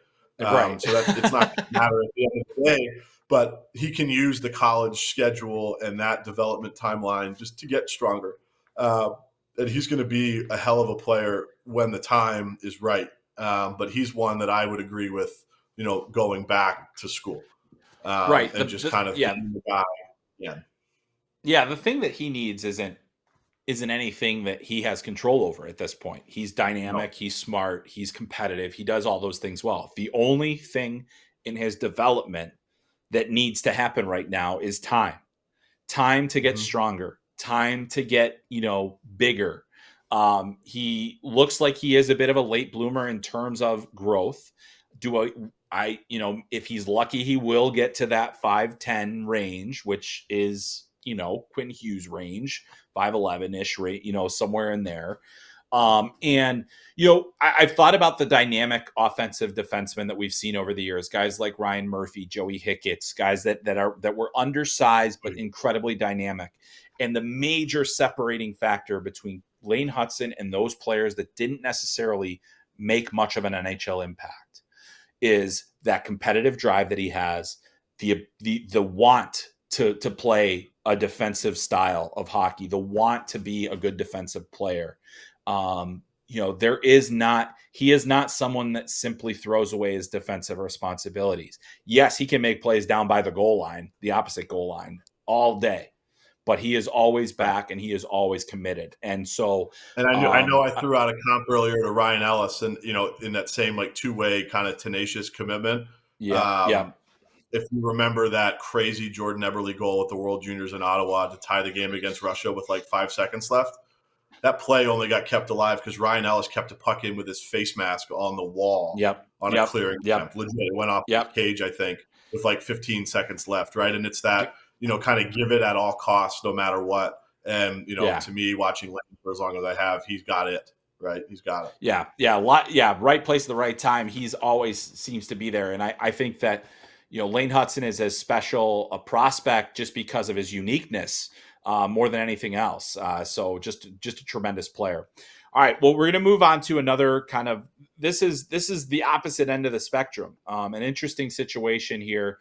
So it's not going to matter at the end of the day, but he can use the college schedule and that development timeline just to get stronger. And he's going to be a hell of a player when the time is right. But he's one that I would agree with, going back to school. And being the guy. Yeah. Yeah. The thing that he needs isn't anything that he has control over at this point. He's dynamic, he's smart, he's competitive, he does all those things well. The only thing in his development that needs to happen right now is time to get stronger, time to get, bigger. He looks like he is a bit of a late bloomer in terms of growth. If he's lucky, he will get to that 5'10" range, which is, Quinn Hughes range, 5'11" rate, somewhere in there. I've thought about the dynamic offensive defensemen that we've seen over the years, guys like Ryan Murphy, Joey Hickett's, guys that were undersized but incredibly dynamic. And the major separating factor between Lane Hudson and those players that didn't necessarily make much of an NHL impact is that competitive drive that he has, the want to play a defensive style of hockey, the want to be a good defensive player. He is not someone that simply throws away his defensive responsibilities. Yes, he can make plays down by the goal line, the opposite goal line, all day, but he is always back and he is always committed. And so, and I know I threw out a comp earlier to Ryan Ellis, and in that same like two-way kind of tenacious commitment. If you remember that crazy Jordan Eberle goal at the World Juniors in Ottawa to tie the game against Russia with like 5 seconds left, that play only got kept alive because Ryan Ellis kept a puck in with his face mask on the wall on a clearing attempt. Legit, it went off the cage, I think, with like 15 seconds left, right? And it's that, kind of give it at all costs no matter what. And, to me, watching Lane for as long as I have, he's got it. Right. He's got it. Right place at the right time. He's always seems to be there. And I think that, Lane Hudson is as special a prospect just because of his uniqueness more than anything else. So just a tremendous player. All right. Well, we're going to move on to another kind of, this is the opposite end of the spectrum. An interesting situation here.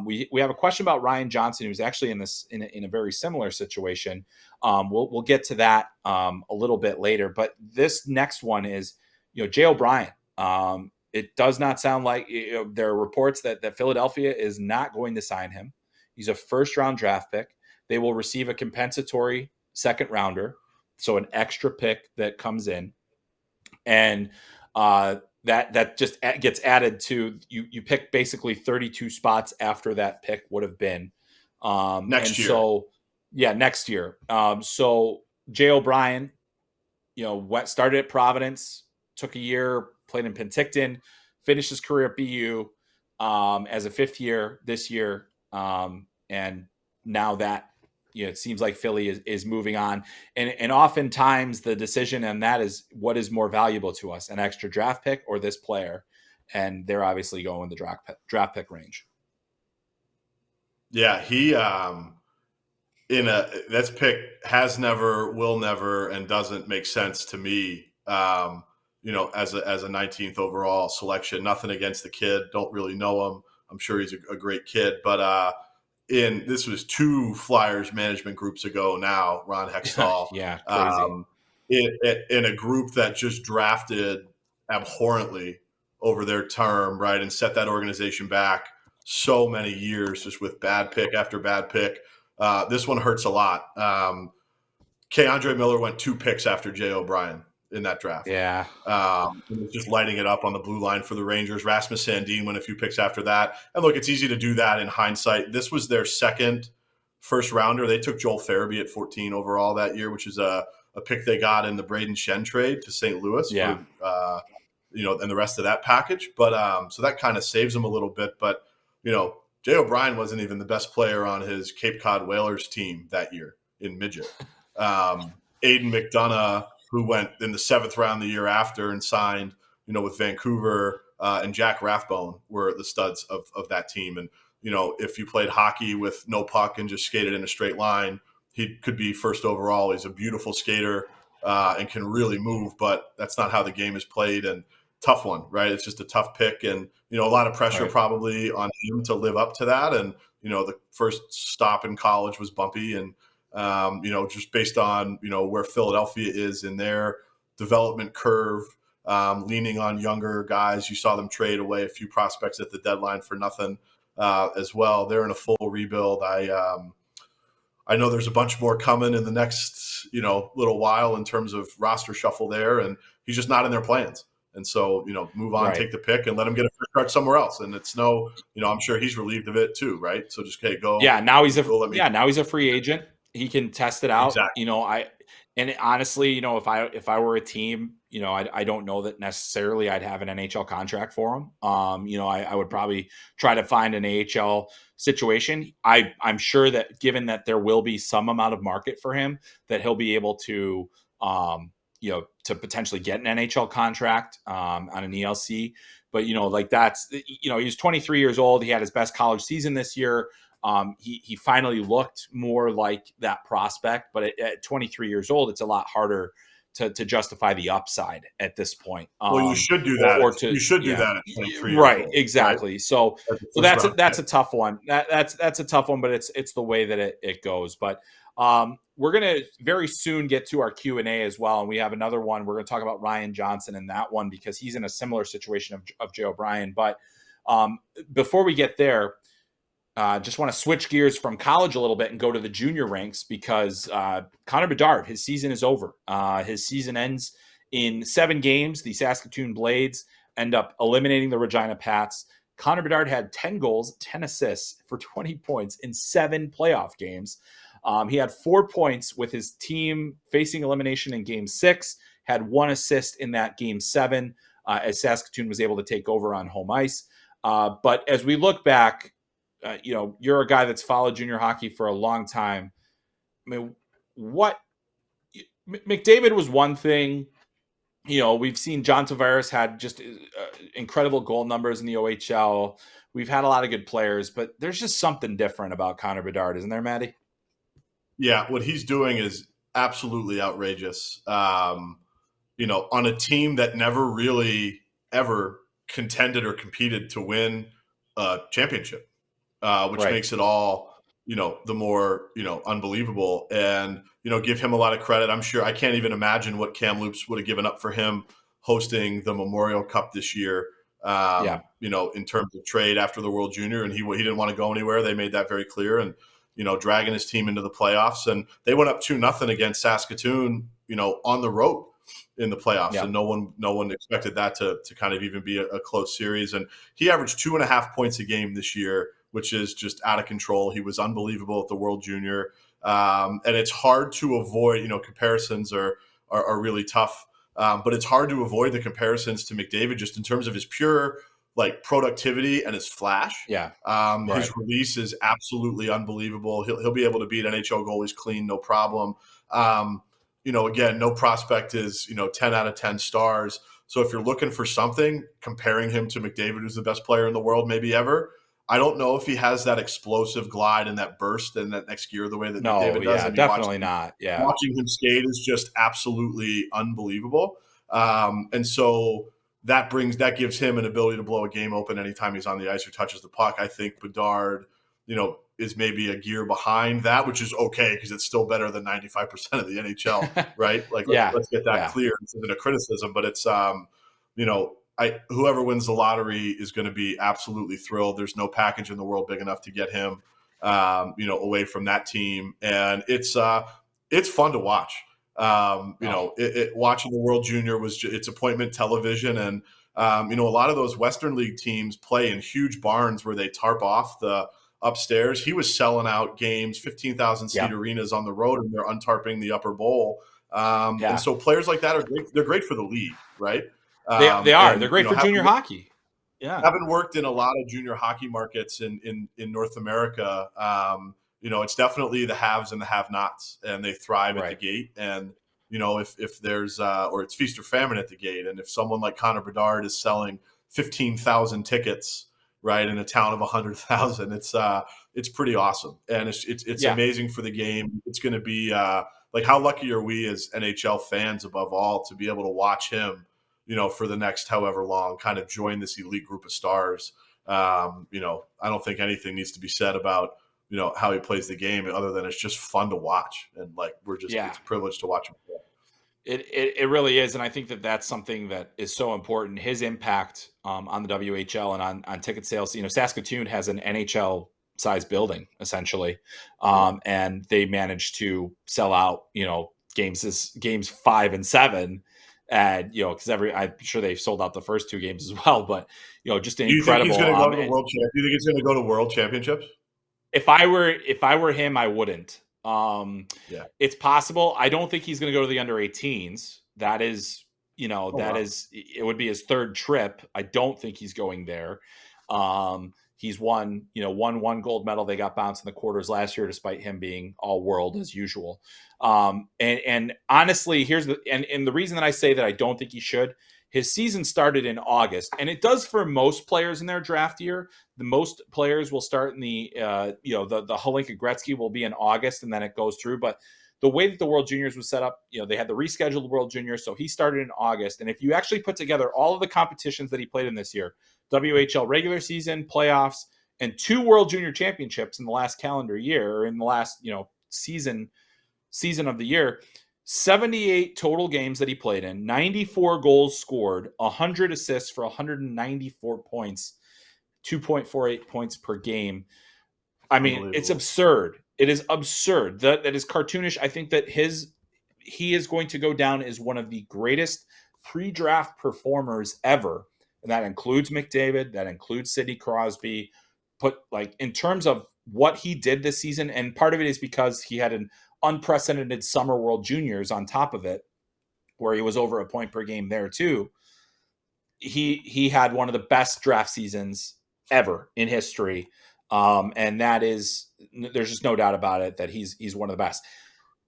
We have a question about Ryan Johnson, who's actually in a very similar situation. We'll get to that a little bit later, but this next one is, Jay O'Brien. It does not sound like there are reports that Philadelphia is not going to sign him. He's a first-round draft pick. They will receive a compensatory second rounder, so an extra pick that comes in, and that just gets added to you. You pick basically 32 spots after that pick would have been Next year. So yeah, next year. So Jay O'Brien, started at Providence, took a year, played in Penticton, finished his career at BU as a fifth year this year, and now that it seems like Philly is moving on, and oftentimes the decision on that is what is more valuable to us, an extra draft pick or this player, and they're obviously going the draft pick range. Yeah, he that's pick has never, will never, and doesn't make sense to me. As a 19th overall selection. Nothing against the kid. Don't really know him. I'm sure he's a great kid, but this was 2 Flyers management groups ago now, Ron Hextall. Yeah, crazy. In a group that just drafted abhorrently over their term, right, and set that organization back so many years just with bad pick after bad pick. This one hurts a lot. Andre Miller went 2 picks after Jay O'Brien in that draft. Yeah. Just lighting it up on the blue line for the Rangers. Rasmus Sandin went a few picks after that. And look, it's easy to do that in hindsight. This was their second first rounder. They took Joel Farabee at 14 overall that year, which is a pick they got in the Braden Shen trade to St. Louis. Yeah. For, and the rest of that package. But so that kind of saves them a little bit. But, Jay O'Brien wasn't even the best player on his Cape Cod Whalers team that year in midget. Aiden McDonough, who went in the 7th round the year after and signed, with Vancouver, and Jack Rathbone were the studs of that team. And, if you played hockey with no puck and just skated in a straight line, he could be first overall. He's a beautiful skater and can really move, but that's not how the game is played. And tough one, right? It's just a tough pick, and a lot of pressure probably on him to live up to that. And the first stop in college was bumpy, and just based on where Philadelphia is in their development curve, leaning on younger guys. You saw them trade away a few prospects at the deadline for nothing as well. They're in a full rebuild. I know there's a bunch more coming in the next little while in terms of roster shuffle there, and he's just not in their plans. And so, move on, take the pick, and let him get a first start somewhere else. And it's I'm sure he's relieved of it too, right? So just go. Yeah, now he's a free agent. He can test it out. Exactly. Honestly, if I were a team, I don't know that necessarily I'd have an NHL contract for him. I would probably try to find an AHL situation. I'm sure that given that there will be some amount of market for him, that he'll be able to, to potentially get an NHL contract on an ELC. But, he's 23 years old. He had his best college season this year. He finally looked more like that prospect, but at 23 years old, it's a lot harder to justify the upside at this point. Well, you should do that. You should do that at 23 right? Years old, exactly. Right? So that's a tough one. That's a tough one, but it's the way that it goes. But we're gonna very soon get to our Q&A as well, and we have another one. We're gonna talk about Ryan Johnson in that one because he's in a similar situation of Jay O'Brien. But before we get there. Just want to switch gears from college a little bit and go to the junior ranks because Connor Bedard, his season is over. His season ends in 7 games. The Saskatoon Blades end up eliminating the Regina Pats. Connor Bedard had 10 goals, 10 assists for 20 points in 7 playoff games. He had 4 points with his team facing elimination in Game 6, had 1 assist in that Game 7 as Saskatoon was able to take over on home ice. But as we look back, you're a guy that's followed junior hockey for a long time. I mean, McDavid was one thing. We've seen John Tavares had just incredible goal numbers in the OHL. We've had a lot of good players, but there's just something different about Connor Bedard, isn't there, Maddie? Yeah, what he's doing is absolutely outrageous. On a team that never really ever contended or competed to win a championship. Which makes it all, the more, unbelievable. And, give him a lot of credit. I'm sure I can't even imagine what Kamloops would have given up for him hosting the Memorial Cup this year. Yeah. In terms of trade after the World Junior, and he didn't want to go anywhere. They made that very clear, and dragging his team into the playoffs, and they went up 2-0 against Saskatoon, on the road in the playoffs, Yeah. and no one expected that to kind of even be a close series. And he averaged 2.5 points a game this year, which is just out of control. He was unbelievable at the World Junior, and it's hard to avoid. Comparisons are really tough. But it's hard to avoid the comparisons to McDavid just in terms of his pure productivity and his flash. Yeah. His release is absolutely unbelievable. He'll be able to beat NHL goalies clean, no problem. Again, no prospect is 10 out of 10 stars. So if you're looking for something, comparing him to McDavid, who's the best player in the world maybe ever, I don't know if he has that explosive glide and that burst and that next gear the way that McDavid does. Yeah, definitely not. Yeah. Watching him skate is just absolutely unbelievable. And so that gives him an ability to blow a game open anytime he's on the ice or touches the puck. I think Bedard, is maybe a gear behind that, which is okay because it's still better than 95% of the NHL, right? Let's get that clear. This isn't a criticism, but it's, whoever wins the lottery is going to be absolutely thrilled. There's no package in the world big enough to get him, away from that team. And it's fun to watch. Watching the World Junior it's appointment television. And, a lot of those Western League teams play in huge barns where they tarp off the upstairs. He was selling out games, 15,000 seat arenas on the road, and they're untarping the upper bowl. And so players like that are great. They're great for the league, right? They are. They're great for junior hockey. Yeah. Having worked in a lot of junior hockey markets in North America, it's definitely the haves and the have-nots, and they thrive at the gate. And, if there's or it's feast or famine at the gate. And if someone like Connor Bedard is selling 15,000 tickets, right, in a town of 100,000, it's pretty awesome. And it's amazing for the game. It's going to be how lucky are we as NHL fans above all to be able to watch him, for the next however long, kind of join this elite group of stars. I don't think anything needs to be said about, how he plays the game other than it's just fun to watch. And it's a privilege to watch him play. It really is. And I think that's something that is so important. His impact on the WHL and on ticket sales. Saskatoon has an NHL size building essentially. And they managed to sell out, games 5 and 7. And, because I'm sure they sold out the first 2 games as well, but, just an incredible. Do you think he's going to go to World Championships? Do you think he's going to go to World Championships? If I were him, I wouldn't. It's possible. I don't think he's going to go to the under 18s. That is, it would be his 3rd trip. I don't think he's going there. He's won one gold medal. They got bounced in the quarters last year, despite him being all world as usual. And honestly, and the reason that I say that I don't think he should, his season started in August, and it does for most players in their draft year. The most players will start in the Holinka Gretzky will be in August, and then it goes through. But the way that the World Juniors was set up, they had the rescheduled World Juniors, so he started in August. And if you actually put together all of the competitions that he played in this year, WHL regular season, playoffs, and 2 World Junior Championships in the last calendar year, or in the last season of the year, 78 total games that he played in, 94 goals scored, 100 assists for 194 points, 2.48 points per game. I mean, it's absurd. It is absurd. That is cartoonish. I think that he is going to go down as one of the greatest pre-draft performers ever. And that includes McDavid, that includes Sidney Crosby. But in terms of what he did this season, and part of it is because he had an unprecedented summer World Juniors on top of it, where he was over a point per game there too. He had one of the best draft seasons ever in history. And there's just no doubt about it that he's one of the best.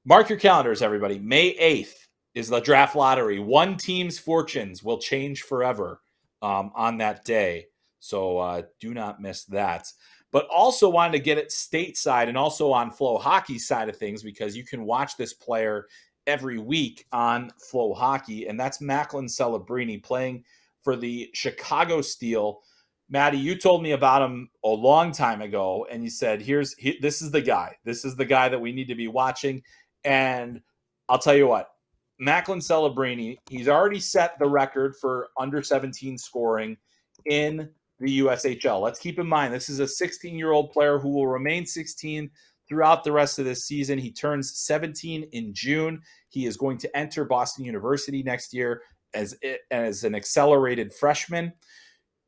Mark your calendars, everybody. May 8th is the draft lottery. One team's fortunes will change forever on that day. So do not miss that. But also wanted to get it stateside and also on FloHockey's side of things, because you can watch this player every week on FloHockey, and that's Macklin Celebrini playing for the Chicago Steel. Maddie, you told me about him a long time ago, and you said, this is the guy. This is the guy that we need to be watching. And I'll tell you what, Macklin Celebrini, he's already set the record for under 17 scoring in the USHL. Let's keep in mind, this is a 16-year-old player who will remain 16 throughout the rest of this season. He turns 17 in June. He is going to enter Boston University next year as an accelerated freshman.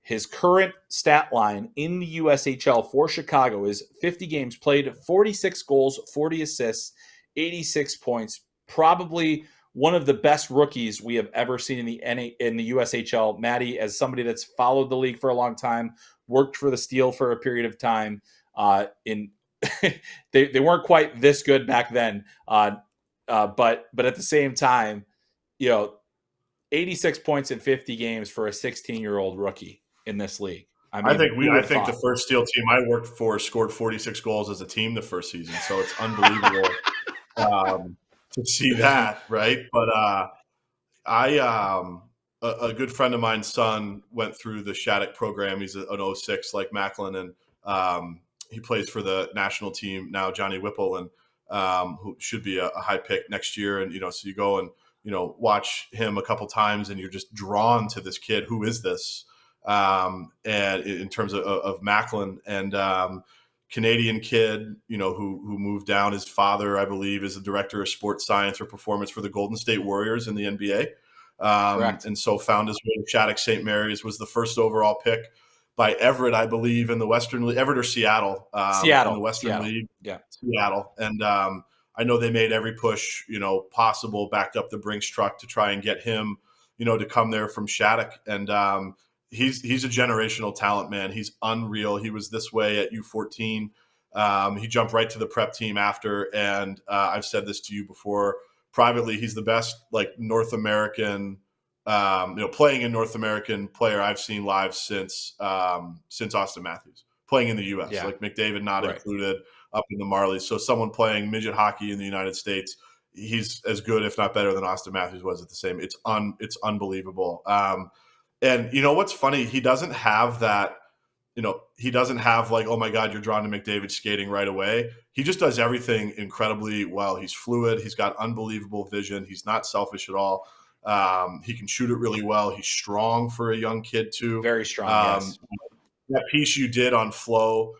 His current stat line in the USHL for Chicago is 50 games played, 46 goals, 40 assists, 86 points. Probably one of the best rookies we have ever seen in the USHL. Maddie, as somebody that's followed the league for a long time, worked for the Steel for a period of time. They weren't quite this good back then, but at the same time, 86 points in 50 games for a 16-year-old rookie in this league. I think the first Steel team I worked for scored 46 goals as a team the first season, so it's unbelievable to see that, right? But a good friend of mine's son went through the Shattuck program. He's an 06 like Macklin, and he plays for the national team now, Johnny Whipple, and who should be a high pick next year. And so you go and watch him a couple times, and you're just drawn to this kid. Who is this? And in terms of Macklin, and Canadian kid, who moved down. His father, I believe, is the director of sports science or performance for the Golden State Warriors in the NBA. Correct. And so found his way to Shattuck St. Mary's, was the first overall pick by Everett, I believe, in the Western League. Everett or Seattle? Seattle. In the Western League. Yeah. Seattle. And I know they made every push, possible, backed up the Brinks truck to try and get him, to come there from Shattuck. And he's a generational talent, man. He's unreal. He was this way at U14. He jumped right to the prep team after. And I've said this to you before privately. He's the best, North American, playing in North American player I've seen live since Austin Matthews, playing in the U.S. Yeah. Like McDavid not included up in the Marlies. So someone playing midget hockey in the United States, he's as good, if not better, than Austin Matthews was at the same. It's unbelievable. And what's funny? He doesn't have that. He doesn't have oh my God, you're drawn to McDavid skating right away. He just does everything incredibly well. He's fluid. He's got unbelievable vision. He's not selfish at all. He can shoot it really well. He's strong for a young kid too. Very strong. Yes. That piece you did on Flo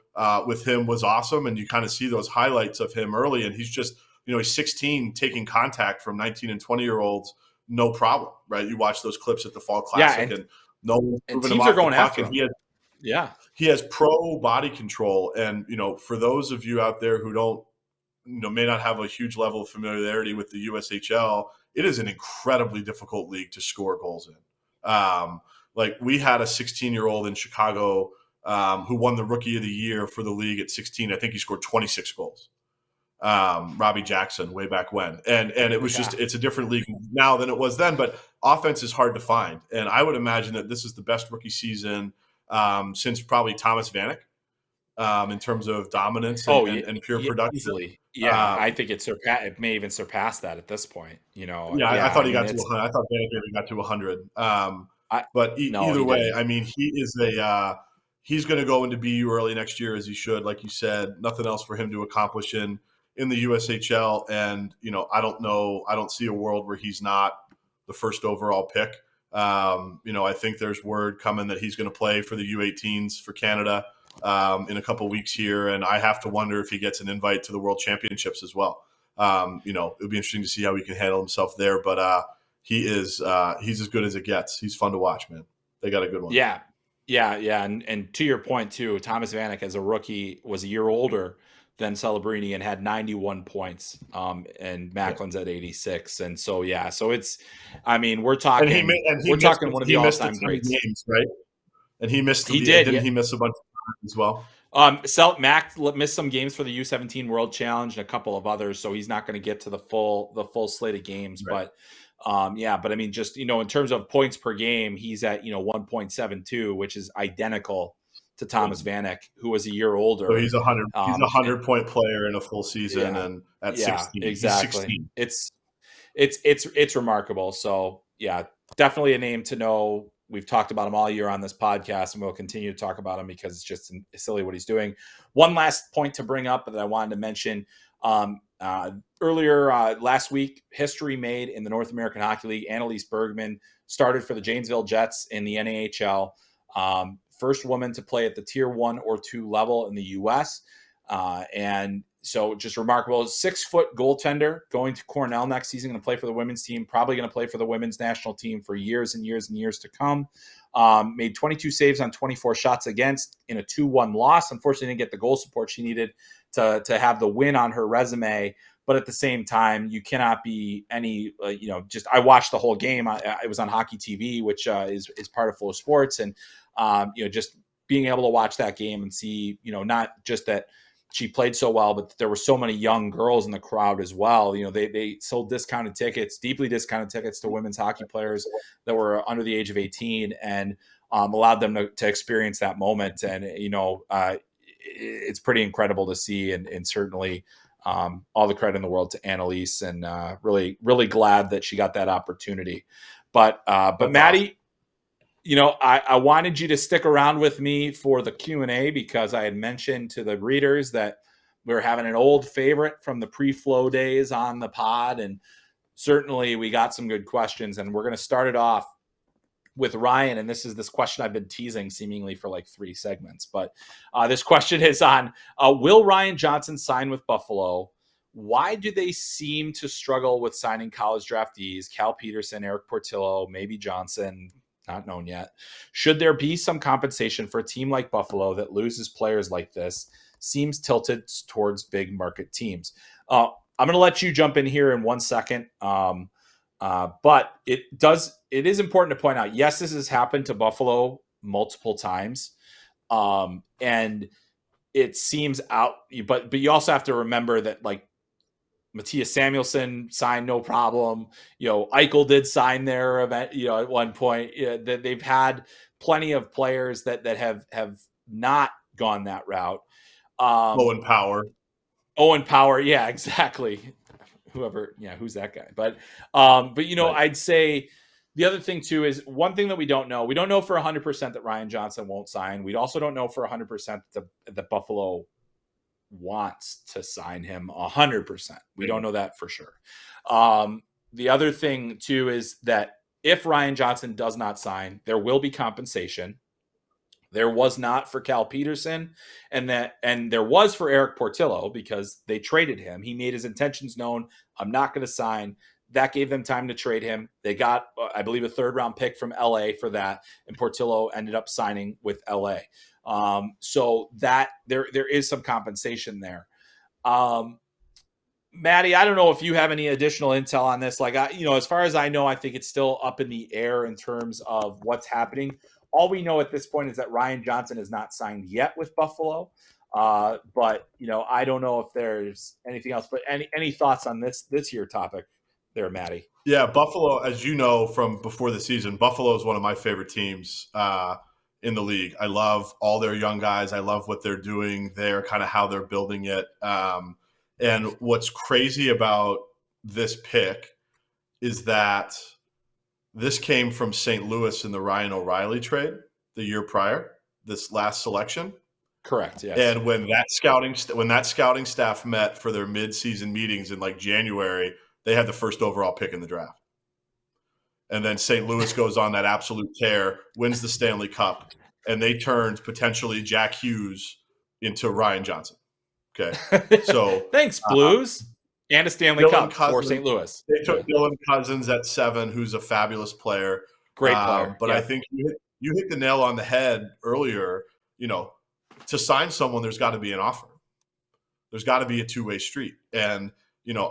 with him was awesome, and you kind of see those highlights of him early. And he's just, he's 16, taking contact from 19 and 20-year-olds, no problem, right? You watch those clips at the Fall Classic, and no one's moving him off the puck, and he has pro body control. And for those of you out there who don't, may not have a huge level of familiarity with the USHL, it is an incredibly difficult league to score goals in. We had a 16-year-old in Chicago who won the Rookie of the Year for the league at 16. I think he scored 26 goals. Robbie Jackson, way back when. And it was it's a different league now than it was then, but offense is hard to find. And I would imagine that this is the best rookie season since probably Thomas Vanek in terms of dominance and pure production. Easily. Yeah, I think it may even surpass that at this point. I thought he got to 100. I thought Vanek maybe got to 100. Either way, I mean, he is he's going to go into BU early next year, as he should. Like you said, nothing else for him to accomplish in the USHL. And, I don't see a world where he's not the first overall pick. I think there's word coming that he's going to play for the U18s for Canada in a couple weeks here. And I have to wonder if he gets an invite to the World Championships as well. It'll be interesting to see how he can handle himself there. But he's as good as it gets. He's fun to watch, man. They got a good one. Yeah. And to your point too, Thomas Vanek as a rookie was a year older than Celebrini and had 91 points. And Macklin's at 86. And so, so it's, we're talking, one of the all-time greats. Games, right? And he missed. He did. Didn't he miss a bunch of times as well? Mac missed some games for the U17 World Challenge and a couple of others, so he's not going to get to the full slate of games. Right. But just in terms of points per game, he's at 1.72, which is identical to Thomas Vanek, who was a year older. So he's a 100-point player in a full season, and at 16, exactly. It's remarkable. So definitely a name to know. We've talked about him all year on this podcast, and we'll continue to talk about him because it's just silly what he's doing. One last point to bring up that I wanted to mention. Earlier last week, history made in the North American Hockey League. Annalise Bergman started for the Janesville Jets in the NHL. First woman to play at the tier 1 or 2 level in the U.S. And so just remarkable. 6-foot goaltender going to Cornell next season, going to play for the women's team, probably going to play for the women's national team for years and years and years to come. Made 22 saves on 24 shots against in a 2-1 loss. Unfortunately, didn't get the goal support she needed to have the win on her resume. But at the same time, you cannot be any, just I watched the whole game. It was on Hockey TV, which is part of FloSports. And, just being able to watch that game and see, not just that she played so well, but there were so many young girls in the crowd as well. They sold discounted tickets, deeply discounted tickets to women's hockey players that were under the age of 18 and allowed them to experience that moment. And, it's pretty incredible to see. And certainly all the credit in the world to Annalise, and really, really glad that she got that opportunity. But Maddie, I wanted you to stick around with me for the Q&A because I had mentioned to the readers that we were having an old favorite from the pre-flow days on the pod. And certainly we got some good questions, and we're going to start it off with Ryan. And this is this question I've been teasing seemingly for like 3 segments, but this question is on, will Ryan Johnson sign with Buffalo? Why do they seem to struggle with signing college draftees? Cal Peterson, Eric Portillo, maybe Johnson, not known yet. Should there be some compensation for a team like Buffalo that loses players like this? Seems tilted towards big market teams. I'm going to let you jump in here in 1 second. But it is important to point out, yes, this has happened to Buffalo multiple times. And it seems out, but you also have to remember that like Matthias Samuelsson signed no problem. Eichel did sign their event, at one point. That they've had plenty of players that have not gone that route. Owen Power. Yeah, exactly. Who's that guy? But right. I'd say the other thing too is one thing that we don't know. We don't know for 100% that Ryan Johnson won't sign. We also don't know for 100% that Buffalo wants to sign him 100%. We don't know that for sure. The other thing too is that if Ryan Johnson does not sign, there will be compensation. There was not for Cal Peterson, and there was for Eric Portillo because they traded him. He made his intentions known. I'm not going to sign. That gave them time to trade him. They got, I believe, a 3rd-round pick from LA for that, and Portillo ended up signing with LA. So that there is some compensation there. Maddie, I don't know if you have any additional intel on this. Like, as far as I know, I think it's still up in the air in terms of what's happening. All we know at this point is that Ryan Johnson is not signed yet with Buffalo. But I don't know if there's anything else. But any thoughts on this year topic there, Maddie? Yeah, Buffalo, as you know from before the season, Buffalo is one of my favorite teams in the league. I love all their young guys. I love what they're doing there, kind of how they're building it. And what's crazy about this pick is that this came from St. Louis in the Ryan O'Reilly trade the year prior, this last selection. Correct, yes. And when that scouting staff met for their mid-season meetings in like January, they had the 1st overall pick in the draft. And then St. Louis goes on that absolute tear, wins the Stanley Cup, and they turned potentially Jack Hughes into Ryan Johnson. Okay, so thanks, Blues. And a Stanley Cup for St. Louis. They took Dylan Cousins at 7, who's a fabulous player. Great player. But yeah. I think you hit the nail on the head earlier. To sign someone, there's got to be an offer. There's got to be a two-way street. And,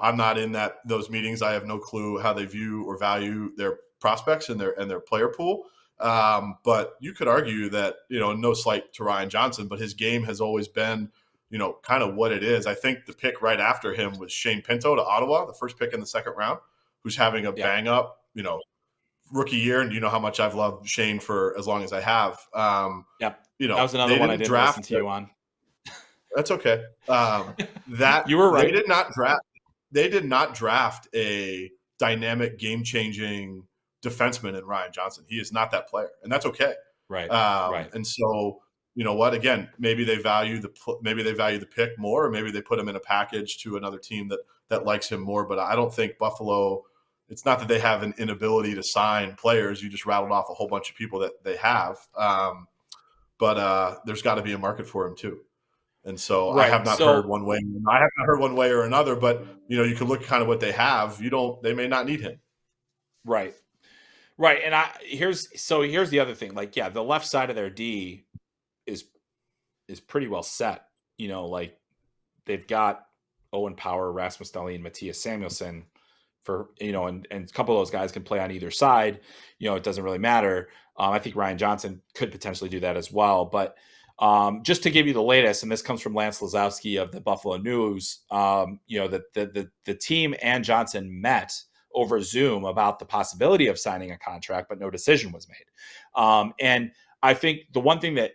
I'm not in those meetings. I have no clue how they view or value their prospects and their player pool. But you could argue that, no slight to Ryan Johnson, but his game has always been kind of what it is. I think the pick right after him was Shane Pinto to Ottawa, the first pick in the 2nd round, who's having a bang up, rookie year. And you know how much I've loved Shane for as long as I have. That was another one I didn't listen to you on. That's okay. That you were right. They did not draft a dynamic, game-changing defenseman in Ryan Johnson. He is not that player, and that's okay. Right. And so, you know what? Again, maybe they value the pick more, or maybe they put him in a package to another team that likes him more. But I don't think Buffalo. It's not that they have an inability to sign players. You just rattled off a whole bunch of people that they have, but there's got to be a market for him too. And so I have Right. not heard So one way. I have not heard one way or another. But you can look kind of what they have. They may not need him. right. Right. And here's the other thing. Like, yeah, the left side of their D is pretty well set. Like they've got Owen Power, Rasmus Dahlin, Matthias Samuelsson for, and a couple of those guys can play on either side. It doesn't really matter. I think Ryan Johnson could potentially do that as well. But just to give you the latest, and this comes from Lance Lazowski of the Buffalo News, that the team and Johnson met over Zoom about the possibility of signing a contract, but no decision was made. And I think the one thing that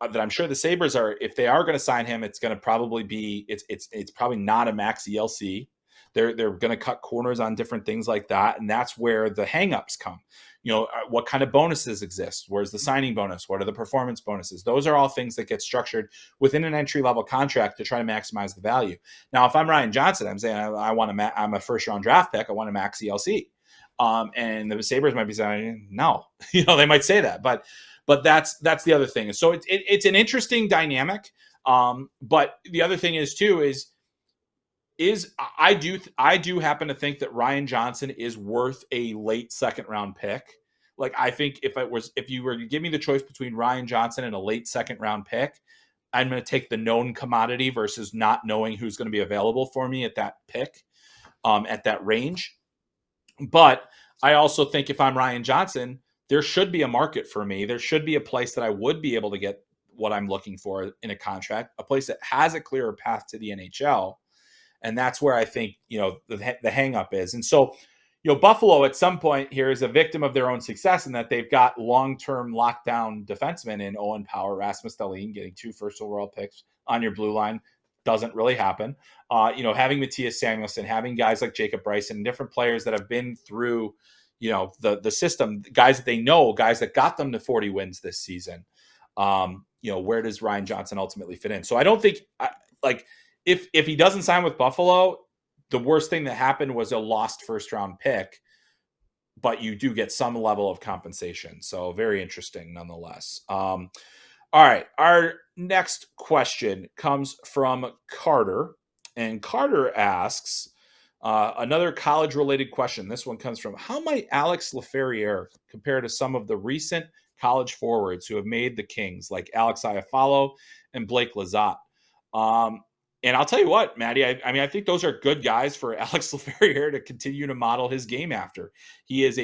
I'm sure the Sabres are, if they are going to sign him, it's going to probably be it's probably not a max ELC. They're going to cut corners on different things like that, and that's where the hangups come. What kind of bonuses exist? Where's the signing bonus? What are the performance bonuses? Those are all things that get structured within an entry level contract to try to maximize the value. Now, if I'm Ryan Johnson, I'm saying I'm a first round draft pick. I want a max ELC, and the Sabres might be saying no. They might say that, but that's the other thing. So it's an interesting dynamic. But the other thing is too is I do happen to think that Ryan Johnson is worth a late second round pick. Like, I think if you were to give me the choice between Ryan Johnson and a late second round pick, I'm going to take the known commodity versus not knowing who's going to be available for me at that pick, at that range. But I also think if I'm Ryan Johnson, there should be a market for me. There should be a place that I would be able to get what I'm looking for in a contract, a place that has a clearer path to the NHL. And that's where I think, the hang up is. And so, Buffalo at some point here is a victim of their own success in that they've got long-term lockdown defensemen in Owen Power, Rasmus Dahlin, getting 2 first overall picks on your blue line doesn't really happen. Having Matthias Samuelsson, having guys like Jacob Bryson, different players that have been through, the system, guys that they know, guys that got them to 40 wins this season. Where does Ryan Johnson ultimately fit in? So I don't think if he doesn't sign with Buffalo, the worst thing that happened was a lost first round pick, but you do get some level of compensation. So very interesting nonetheless. All right. Our next question comes from Carter, and Carter asks another college related question. This one comes from, how might Alex Laferriere compare to some of the recent college forwards who have made the Kings, like Alex Iafallo and Blake Lizotte? And I'll tell you what, Maddie, I think those are good guys for Alex Laferriere to continue to model his game after. He is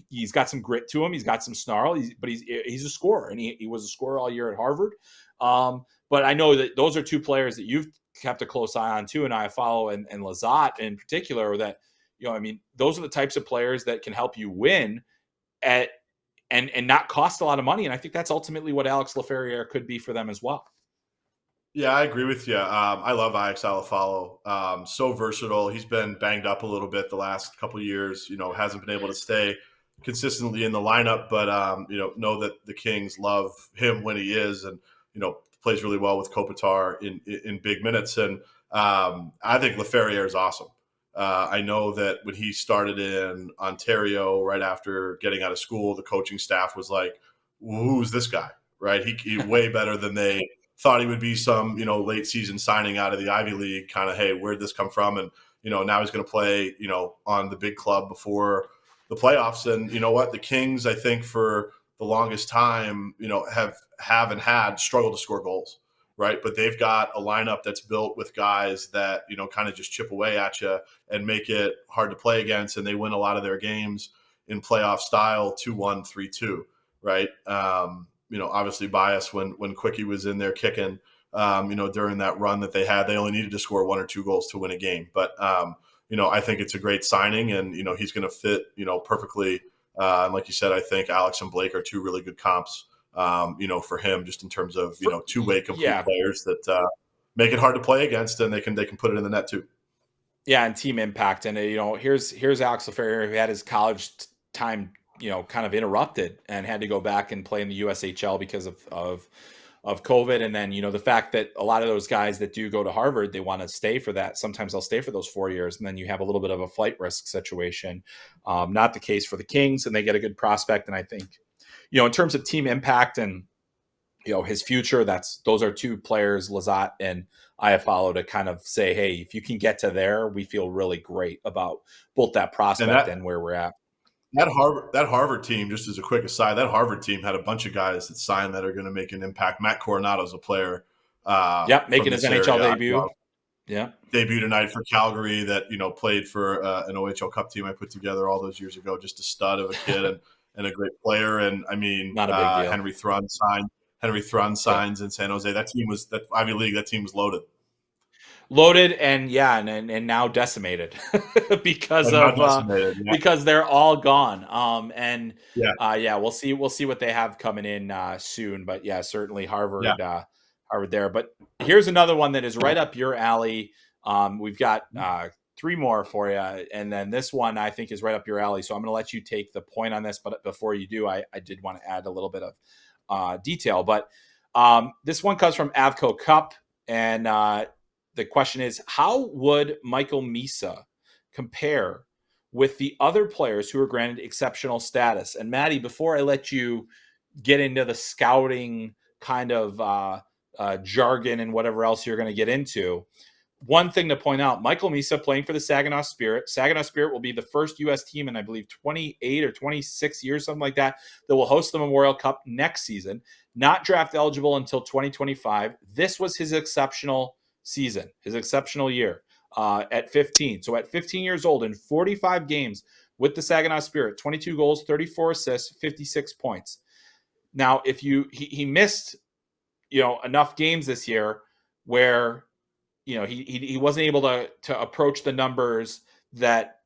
he's got some grit to him. He's got some snarl, but he's a scorer, and he was a scorer all year at Harvard. But I know that those are two players that you've kept a close eye on too, and Iafallo and Lizotte in particular, that, those are the types of players that can help you win and not cost a lot of money. And I think that's ultimately what Alex Laferriere could be for them as well. Yeah, I agree with you. I love Alex Iafallo. So versatile. He's been banged up a little bit the last couple of years. Hasn't been able to stay consistently in the lineup, but know that the Kings love him when he is, and plays really well with Kopitar in big minutes. And I think Laferriere is awesome. I know that when he started in Ontario right after getting out of school, the coaching staff was like, "Who's this guy?" Right? He way better than they thought he would be. Some late season signing out of the Ivy League, kind of, hey, where'd this come from? And now he's going to play on the big club before the playoffs. And you know what, the Kings, I think for the longest time have and had struggled to score goals, right? But they've got a lineup that's built with guys that kind of just chip away at you and make it hard to play against, and they win a lot of their games in playoff style 2-1, 3-2, right? Obviously biased when Quickie was in there kicking, during that run that they had. They only needed to score 1 or 2 goals to win a game. But, I think it's a great signing, and, he's going to fit, perfectly. And like you said, I think Alex and Blake are 2 really good comps, for him, just in terms of, two-way complete players that make it hard to play against, and they can put it in the net too. Yeah, and team impact. And, here's Alex Laferriere, who had his college time kind of interrupted and had to go back and play in the USHL because of COVID. And then, the fact that a lot of those guys that do go to Harvard, they want to stay for that. Sometimes they'll stay for those 4 years, and then you have a little bit of a flight risk situation. Not the case for the Kings, and they get a good prospect. And I think, in terms of team impact and, his future, those are two players, Lizotte and Iafallo, to kind of say, hey, if you can get to there, we feel really great about both that prospect and where we're at. That Harvard team, just as a quick aside, that Harvard team had a bunch of guys that signed that are going to make an impact. Matt Coronado's a player. Making his NHL debut. Debut tonight for Calgary. That played for an OHL Cup team I put together all those years ago. Just a stud of a kid and a great player. And I mean, not a big deal. Henry Thrun signs in San Jose. That Ivy League. That team was loaded and now decimated because they're all gone. We'll see what they have coming in soon. But yeah, certainly Harvard there. But here's another one that is right up your alley. We've got 3 more for you, and then this one I think is right up your alley. So I'm going to let you take the point on this. But before you do, I did want to add a little bit of detail. But this one comes from Avco Cup, and the question is, how would Michael Misa compare with the other players who are granted exceptional status? And Maddie, before I let you get into the scouting kind of jargon and whatever else you're going to get into, one thing to point out, Michael Misa playing for the Saginaw Spirit. Saginaw Spirit will be the first U.S. team in, I believe, 28 or 26 years, something like that will host the Memorial Cup next season. Not draft eligible until 2025. This was his exceptional season, his exceptional year at 15. So at 15 years old, in 45 games with the Saginaw Spirit, 22 goals, 34 assists, 56 points. Now, if he missed, enough games this year where, he wasn't able to approach the numbers that,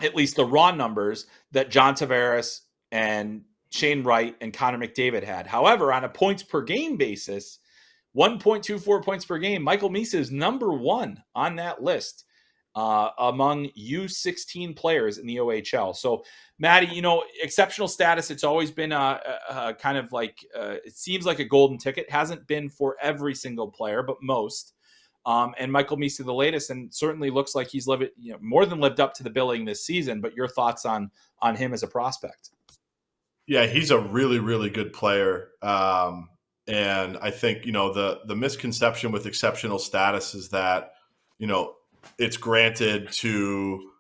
at least the raw numbers that John Tavares and Shane Wright and Connor McDavid had. However, on a points per game basis, 1.24 points per game, Michael Misa is number 1 on that list among U16 players in the OHL. So, Maddie, exceptional status, it's always been a kind of like, it seems like a golden ticket. Hasn't been for every single player, but most. And Michael Misa, the latest, and certainly looks like he's more than lived up to the billing this season. But your thoughts on him as a prospect? Yeah, he's a really, really good player. And I think, the misconception with exceptional status is that, it's granted to,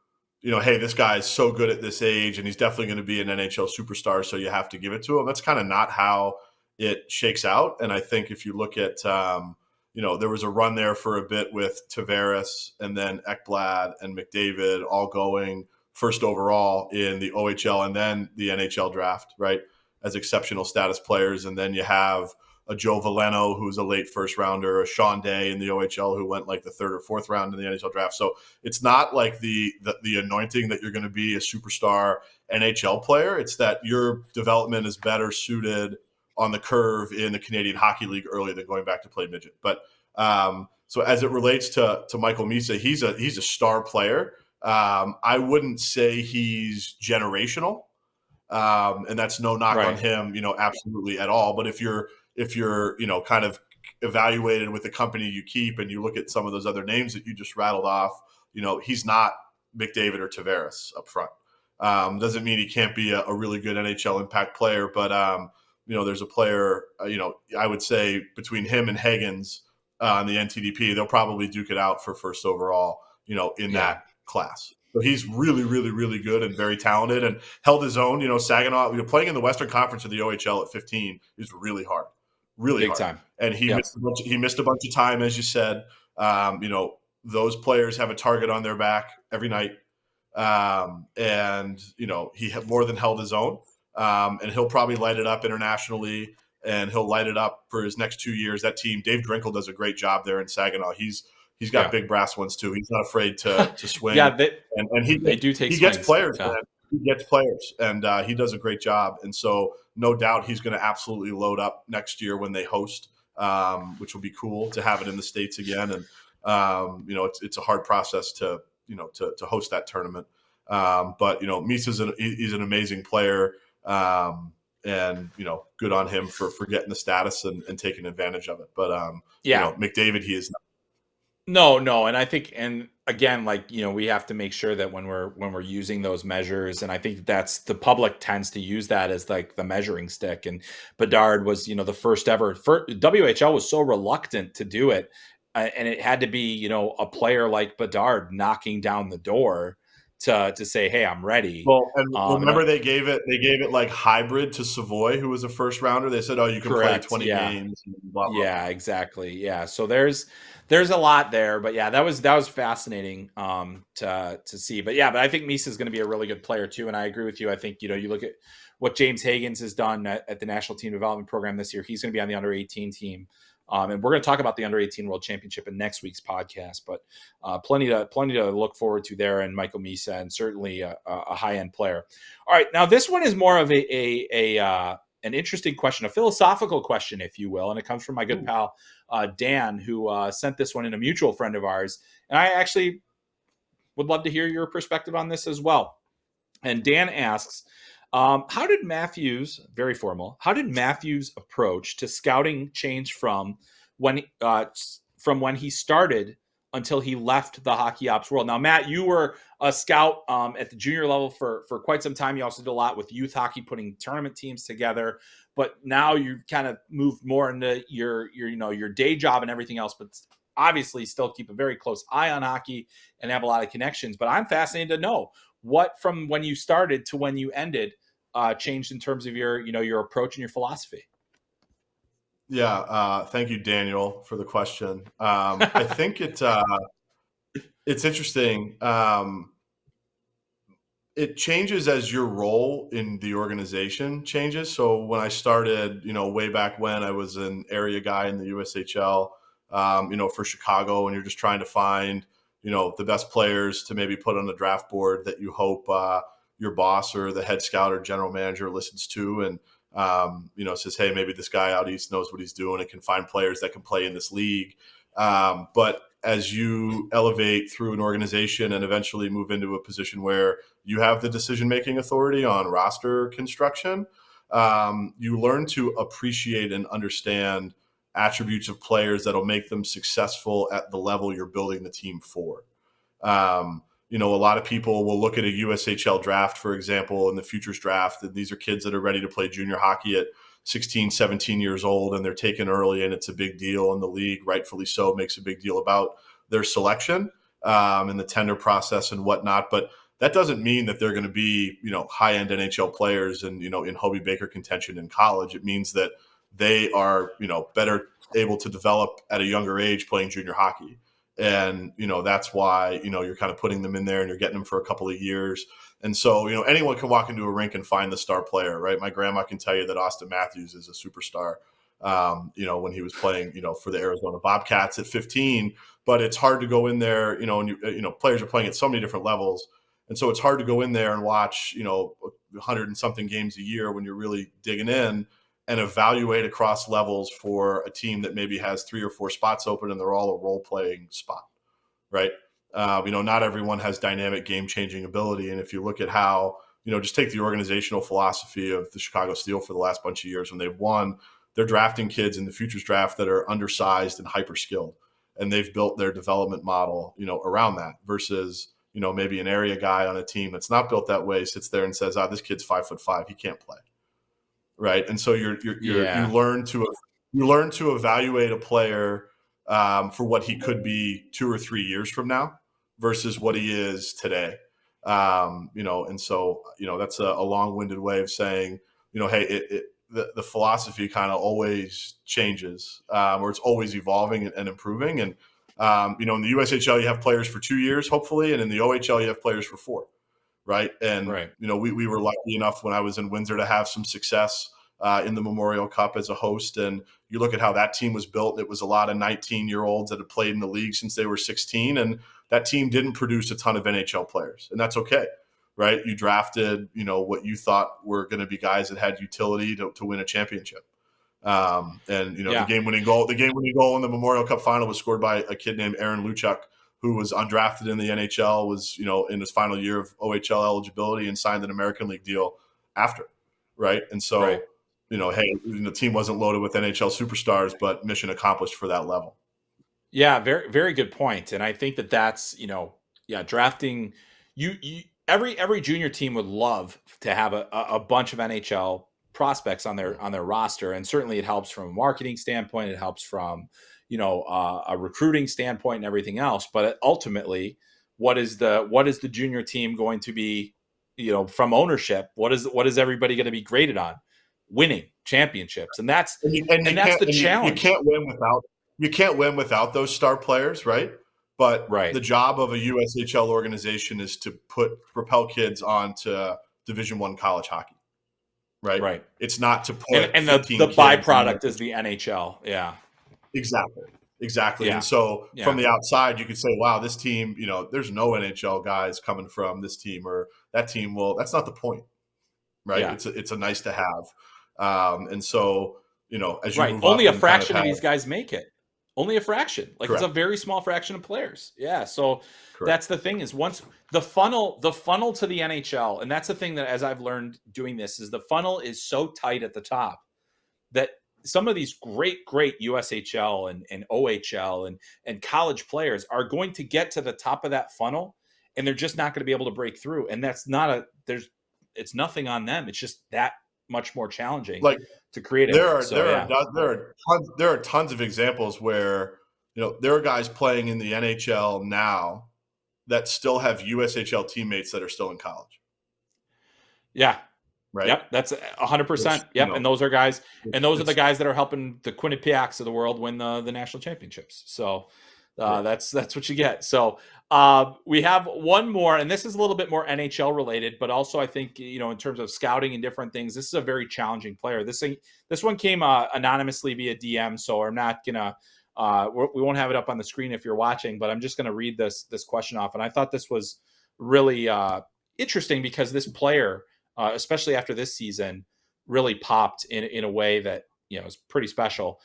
hey, this guy is so good at this age and he's definitely going to be an NHL superstar, so you have to give it to him. That's kind of not how it shakes out. And I think if you look at, there was a run there for a bit with Tavares and then Ekblad and McDavid all going first overall in the OHL and then the NHL draft, right, as exceptional status players. And then you have a Joe Veleno, who's a late first rounder, a Sean Day in the OHL, who went like the 3rd or 4th round in the NHL draft. So it's not like the anointing that you're going to be a superstar NHL player. It's that your development is better suited on the curve in the Canadian Hockey League early than going back to play midget. But so as it relates to Michael Misa, he's a star player. I wouldn't say he's generational, and that's no knock on him, absolutely at all. But if you're kind of evaluated with the company you keep and you look at some of those other names that you just rattled off, he's not McDavid or Tavares up front. Doesn't mean he can't be a really good NHL impact player, but there's a player, I would say between him and Higgins on the NTDP, they'll probably duke it out for first overall, in that class. So he's really, really, really good and very talented and held his own. Saginaw, playing in the Western Conference of the OHL at 15 is really hard. Really big hard. Time. And he missed a bunch of time, as you said. Those players have a target on their back every night. And he more than held his own. And he'll probably light it up internationally, and he'll light it up for his next 2 years. That team, Dave Drinkel does a great job there in Saginaw. He's got big brass ones too. He's not afraid to swing. They do take. He gets players, man. He gets players, and he does a great job. And so, no doubt, he's going to absolutely load up next year when they host, which will be cool to have it in the States again. And it's a hard process to host that tournament. But Misa's he's an amazing player, and good on him for getting the status and taking advantage of it. But McDavid, he is not. No, and I think, and again, we have to make sure that when we're using those measures, and I think that's the public tends to use that as like the measuring stick. And Bedard was, the first ever. WHL was so reluctant to do it, and it had to be, a player like Bedard knocking down the door to say, "Hey, I'm ready." Well, and remember they gave it like hybrid to Savoy, who was a first rounder. They said, "Oh, you can play Correct. 20 Yeah. games." And blah, blah, Yeah, blah. exactly. Yeah. So there's a lot there, but yeah, that was fascinating to see. But yeah, but I think Misa is going to be a really good player too, and I agree with you. I think you look at what James Higgins has done at the National Team Development Program this year. He's going to be on the under 18 team, and we're going to talk about the under 18 World Championship in next week's podcast. But plenty to look forward to there, and Michael Misa, and certainly a high end player. All right, now this one is more of an interesting question, a philosophical question, if you will, and it comes from my good pal Dan, who sent this one in, a mutual friend of ours, and I actually would love to hear your perspective on this as well. And Dan asks, how did Matthews, very formal, how did Matthews' approach to scouting change from when he started until he left the hockey ops world? Now, Matt, you were a scout at the junior level for quite some time. You also did a lot with youth hockey, putting tournament teams together. But now you've kind of moved more into your day job and everything else, but obviously still keep a very close eye on hockey and have a lot of connections. But I'm fascinated to know what, from when you started to when you ended, changed in terms of your approach and your philosophy. Yeah, thank you, Daniel, for the question. I think it's interesting. It changes as your role in the organization changes. So when I started, way back when, I was an area guy in the USHL, for Chicago, and you're just trying to find, the best players to maybe put on the draft board that you hope your boss or the head scout or general manager listens to and, says, hey, maybe this guy out east knows what he's doing and can find players that can play in this league. But as you elevate through an organization and eventually move into a position where you have the decision-making authority on roster construction, you learn to appreciate and understand attributes of players that'll make them successful at the level you're building the team for. A lot of people will look at a USHL draft, for example, in the futures draft, and these are kids that are ready to play junior hockey at 16, 17 years old, and they're taken early, and it's a big deal. And the league, rightfully so, makes a big deal about their selection and the tender process and whatnot. But that doesn't mean that they're going to be, high-end NHL players and, in Hobey Baker contention in college. It means that they are, better able to develop at a younger age playing junior hockey. And, that's why, you're kind of putting them in there and you're getting them for a couple of years. And so, anyone can walk into a rink and find the star player, right? My grandma can tell you that Austin Matthews is a superstar, when he was playing, for the Arizona Bobcats at 15. But it's hard to go in there, and players are playing at so many different levels. And so it's hard to go in there and watch, 100 and something games a year when you're really digging in and evaluate across levels for a team that maybe has 3 or 4 spots open and they're all a role-playing spot, right? Not everyone has dynamic game-changing ability. And if you look at how, just take the organizational philosophy of the Chicago Steel for the last bunch of years when they've won, they're drafting kids in the futures draft that are undersized and hyper-skilled. And they've built their development model, around that versus, maybe an area guy on a team that's not built that way sits there and says, this kid's 5'5", he can't play. Right. And so you learn to evaluate a player for what he could be 2 or 3 years from now versus what he is today. And so, that's a long-winded way of saying, hey, the philosophy kind of always changes or it's always evolving and improving. And, in the USHL, you have players for 2 years, hopefully. And in the OHL, you have players for 4. Right. And, right. We were lucky enough when I was in Windsor to have some success in the Memorial Cup as a host. And you look at how that team was built. It was a lot of 19-year-olds that had played in the league since they were 16. And that team didn't produce a ton of NHL players. And that's okay. Right. You drafted, what you thought were going to be guys that had utility to win a championship. The game-winning goal in the Memorial Cup final was scored by a kid named Aaron Luchuk, who was undrafted in the NHL, was, in his final year of OHL eligibility and signed an American League deal after, right? And so, Right. Hey, the team wasn't loaded with NHL superstars, but mission accomplished for that level. Yeah, very very good point. And I think that's, drafting every junior team would love to have a bunch of NHL prospects on their roster, and certainly it helps from a marketing standpoint, it helps from, a recruiting standpoint and everything else, but ultimately what is the junior team going to be, from ownership? What is everybody going to be graded on? Winning championships. And that's the challenge. You can't win without those star players, right? But Right. the job of a USHL organization is to propel kids onto Division I college hockey, right? Right. It's not to put And 15 the kids byproduct is the NHL. Yeah. Exactly. Yeah. And so Yeah. from the outside, you could say, wow, this team, there's no NHL guys coming from this team or that team. Well, that's not the point, right? Yeah. It's a nice to have. And so, as you Right. move Only up a and kind of fraction of these guys make it. Only a fraction. Like, correct. it's a very small fraction of players. Yeah. So Correct. that's the thing, is once the funnel to the NHL, and that's the thing that, as I've learned doing this, is the funnel is so tight at the top that some of these great USHL and OHL and college players are going to get to the top of that funnel, and they're just not going to be able to break through. And that's not it's nothing on them. It's just that much more challenging to create it. There are tons of examples where, there are guys playing in the NHL now that still have USHL teammates that are still in college. Yeah. Right. Yep. That's 100%. Yep. And those are guys, and those are the guys that are helping the Quinnipiacs of the world win the national championships. So that's what you get. So we have one more, and this is a little bit more NHL related, but also I think, in terms of scouting and different things, this is a very challenging player. This one came anonymously via DM, so I'm not gonna we won't have it up on the screen if you're watching, but I'm just gonna read this question off. And I thought this was really interesting because this player, especially after this season, really popped in a way that, is pretty special.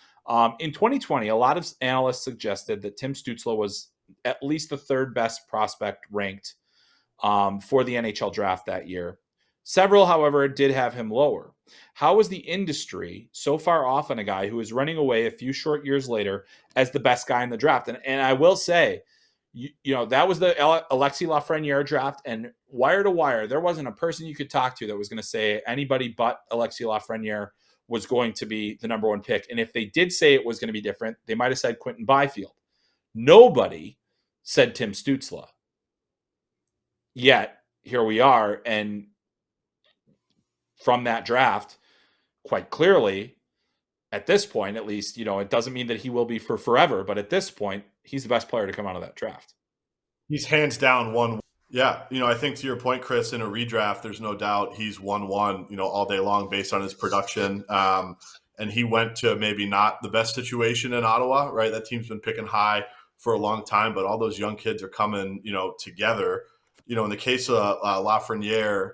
In 2020, a lot of analysts suggested that Tim Stützle was at least the third best prospect ranked for the NHL draft that year. Several, however, did have him lower. How is the industry so far off on a guy who is running away a few short years later as the best guy in the draft? And I will say, that was the Alexis Lafreniere draft, and wire to wire, there wasn't a person you could talk to that was going to say anybody but Alexis Lafreniere was going to be the number one pick. And if they did say it was going to be different, they might have said Quinton Byfield. Nobody said Tim Stützle. Yet here we are, and from that draft, quite clearly, at this point, at least, it doesn't mean that he will be for forever, but at this point, he's the best player to come out of that draft. He's hands down one. Yeah. I think to your point, Chris, in a redraft, there's no doubt he's 1-1, all day long based on his production. And he went to maybe not the best situation in Ottawa, right? That team's been picking high for a long time, but all those young kids are coming, together. In the case of Lafreniere,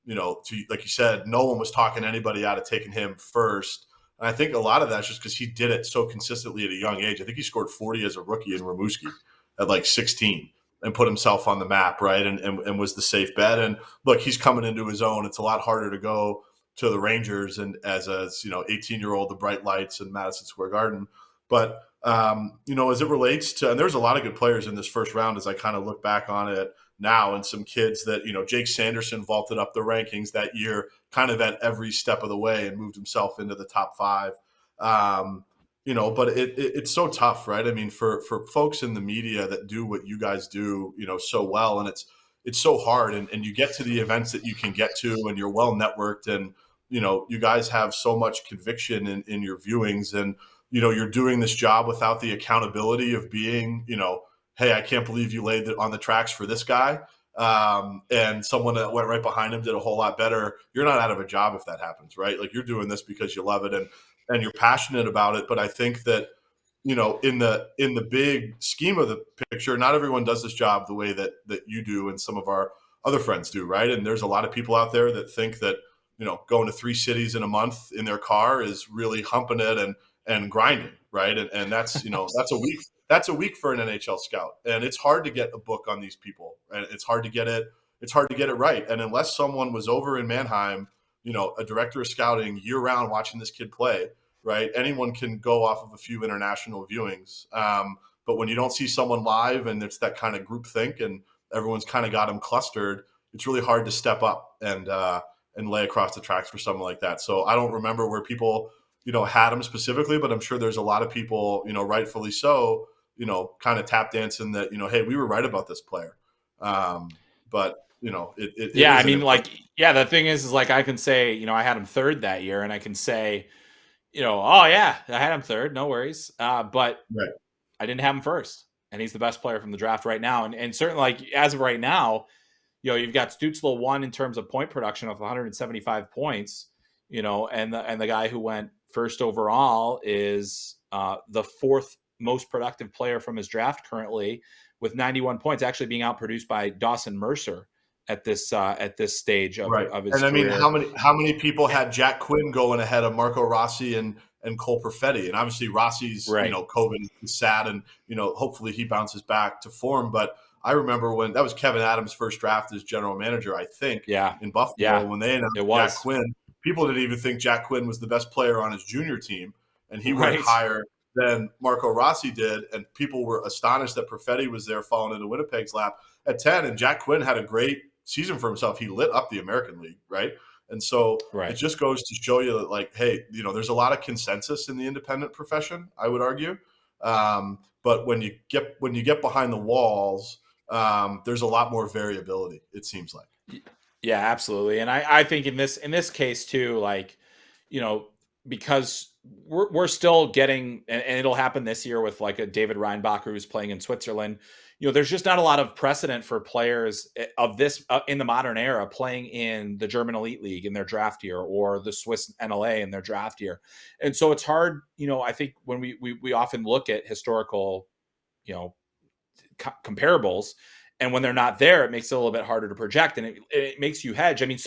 like you said, no one was talking anybody out of taking him first. And I think a lot of that's just because he did it so consistently at a young age. I think he scored 40 as a rookie in Rimouski at like 16 and put himself on the map, right? And was the safe bet. And look, he's coming into his own. It's a lot harder to go to the Rangers and as a 18-year-old, the bright lights in Madison Square Garden. But as it relates to, and there's a lot of good players in this first round as I kind of look back on it now, and some kids that, Jake Sanderson vaulted up the rankings that year kind of at every step of the way and moved himself into the top 5. But it's so tough, right? I mean, for folks in the media that do what you guys do, so well, and it's so hard, and you get to the events that you can get to, and you're well networked, and you guys have so much conviction in your viewings, and you're doing this job without the accountability of being, hey, I can't believe you laid it on the tracks for this guy, and someone that went right behind him did a whole lot better. You're not out of a job if that happens, right? Like, you're doing this because you love it and you're passionate about it. But I think that, in the big scheme of the picture, not everyone does this job the way that you do and some of our other friends do, right? And there's a lot of people out there that think that, going to 3 cities in a month in their car is really humping it and grinding, right? And that's, that's a week. that's a week for an NHL scout. And it's hard to get a book on these people. And it's hard to get it right. And unless someone was over in Mannheim, a director of scouting year round watching this kid play, right? Anyone can go off of a few international viewings. But when you don't see someone live and it's that kind of group think and everyone's kind of got them clustered, it's really hard to step up and lay across the tracks for someone like that. So I don't remember where people, had him specifically, but I'm sure there's a lot of people, rightfully so, kind of tap dancing that, hey, we were right about this player. But yeah, I mean, the thing is like, I can say, I had him third that year, and I can say, oh yeah, I had him third, no worries. But right. I didn't have him first, and he's the best player from the draft right now. And certainly, like, as of right now, you've got Stützle one in terms of point production of 175 points, and the guy who went first overall is the fourth most productive player from his draft currently with 91 points, actually being outproduced by Dawson Mercer at this stage of his and I mean, career. how many people had Jack Quinn going ahead of Marco Rossi and Cole Perfetti? And obviously Rossi's COVID is sad, and hopefully he bounces back to form. But I remember when that was Kevin Adams' first draft as general manager, I think, in Buffalo, when they announced Jack Quinn. People didn't even think Jack Quinn was the best player on his junior team, and he went higher than Marco Rossi did, and people were astonished that Perfetti was there falling into Winnipeg's lap at 10, and Jack Quinn had a great season for himself. He lit up the American League, right? And so it just goes to show you that, like, hey, there's a lot of consensus in the independent profession, I would argue. But when you get behind the walls, there's a lot more variability, it seems like. Yeah, absolutely. And I think in this case too, like, because we're still getting, and it'll happen this year with like a David Reinbacher who's playing in Switzerland. There's just not a lot of precedent for players of this in the modern era playing in the German Elite League in their draft year, or the Swiss NLA in their draft year. And so it's hard, I think when we often look at historical, comparables, and when they're not there, it makes it a little bit harder to project, and it makes you hedge. I mean,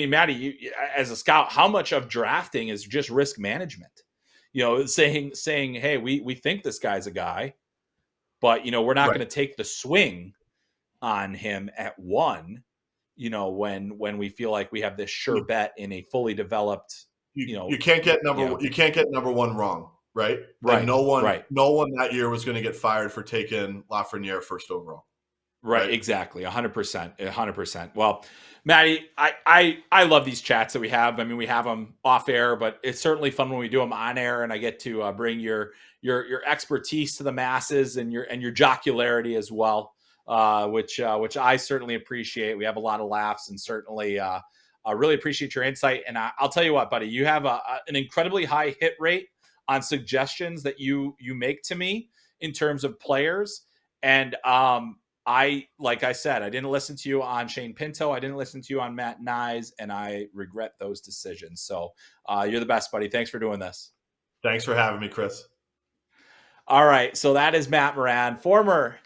Matty, you, as a scout, how much of drafting is just risk management? Saying, hey, we think this guy's a guy, but we're not going to take the swing on him at 1. When we feel like we have this sure bet in a fully developed. You can't get you can't get number 1 wrong, right? And no one that year was going to get fired for taking Lafreniere first overall. Right, exactly, 100%. Well, Matty, I love these chats that we have. I mean, we have them off air, but it's certainly fun when we do them on air, and I get to bring your expertise to the masses and your jocularity as well, which I certainly appreciate. We have a lot of laughs, and certainly I really appreciate your insight. And I'll tell you what, buddy, you have an incredibly high hit rate on suggestions that you make to me in terms of players, and like I said, I didn't listen to you on Shane Pinto. I didn't listen to you on Matt Nyes, and I regret those decisions. So you're the best, buddy. Thanks for doing this. Thanks for having me, Chris. All right. So that is Matt Moran, former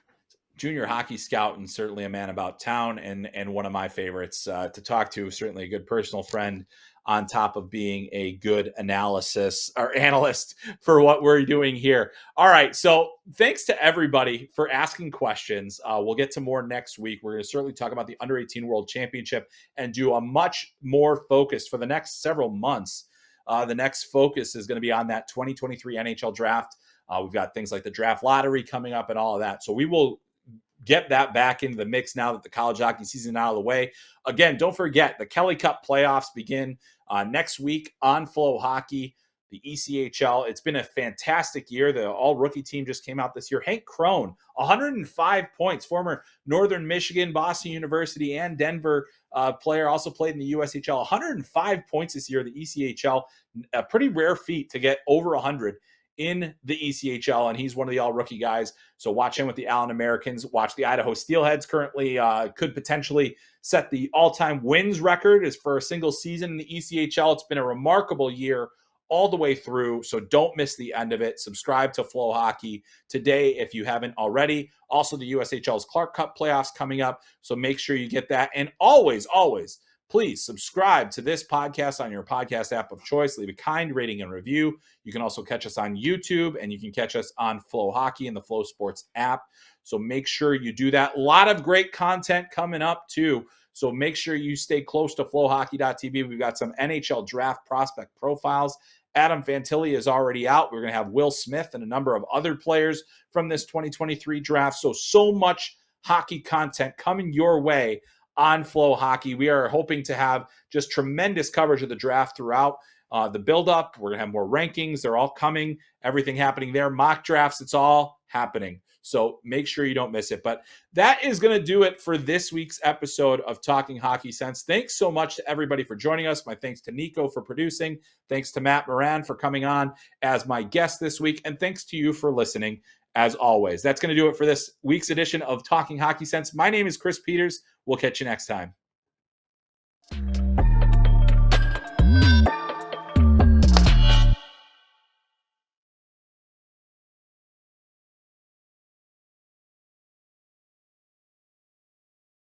junior hockey scout, and certainly a man about town, and one of my favorites to talk to. Certainly a good personal friend, on top of being a good analyst for what we're doing here. All right. So thanks to everybody for asking questions. We'll get to more next week. We're going to certainly talk about the Under 18 World Championship and do a much more focus for the next several months. The next focus is going to be on that 2023 NHL draft. We've got things like the draft lottery coming up and all of that. So we will get that back into the mix now that the college hockey season is out of the way. Again, don't forget, the Kelly Cup playoffs begin next week on FloHockey, the ECHL. It's been a fantastic year. The all-rookie team just came out this year. Hank Crone, 105 points, former Northern Michigan, Boston University, and Denver player, also played in the USHL. 105 points this year, the ECHL. A pretty rare feat to get over 100 in the ECHL, and he's one of the all-rookie guys. So watch him with the Allen Americans. Watch the Idaho Steelheads, currently could potentially set the all-time wins record as for a single season in the ECHL. It's been a remarkable year all the way through, so don't miss the end of it. Subscribe to FloHockey today if you haven't already. Also, the USHL's Clark Cup playoffs coming up, so make sure you get that. And always, please subscribe to this podcast on your podcast app of choice. Leave a kind rating and review. You can also catch us on YouTube, and you can catch us on FloHockey and the Flow Sports app. So make sure you do that. A lot of great content coming up too. So make sure you stay close to FloHockey.tv. We've got some NHL draft prospect profiles. Adam Fantilli is already out. We're going to have Will Smith and a number of other players from this 2023 draft. So much hockey content coming your way on FloHockey. We are hoping to have just tremendous coverage of the draft throughout the build-up. We're going to have more rankings. They're all coming. Everything happening there. Mock drafts. It's all happening. So make sure you don't miss it. But that is going to do it for this week's episode of Talking Hockey Sense. Thanks so much to everybody for joining us. My thanks to Nico for producing. Thanks to Matt Moran for coming on as my guest this week. And thanks to you for listening, as always. That's going to do it for this week's edition of Talking Hockey Sense. My name is Chris Peters. We'll catch you next time.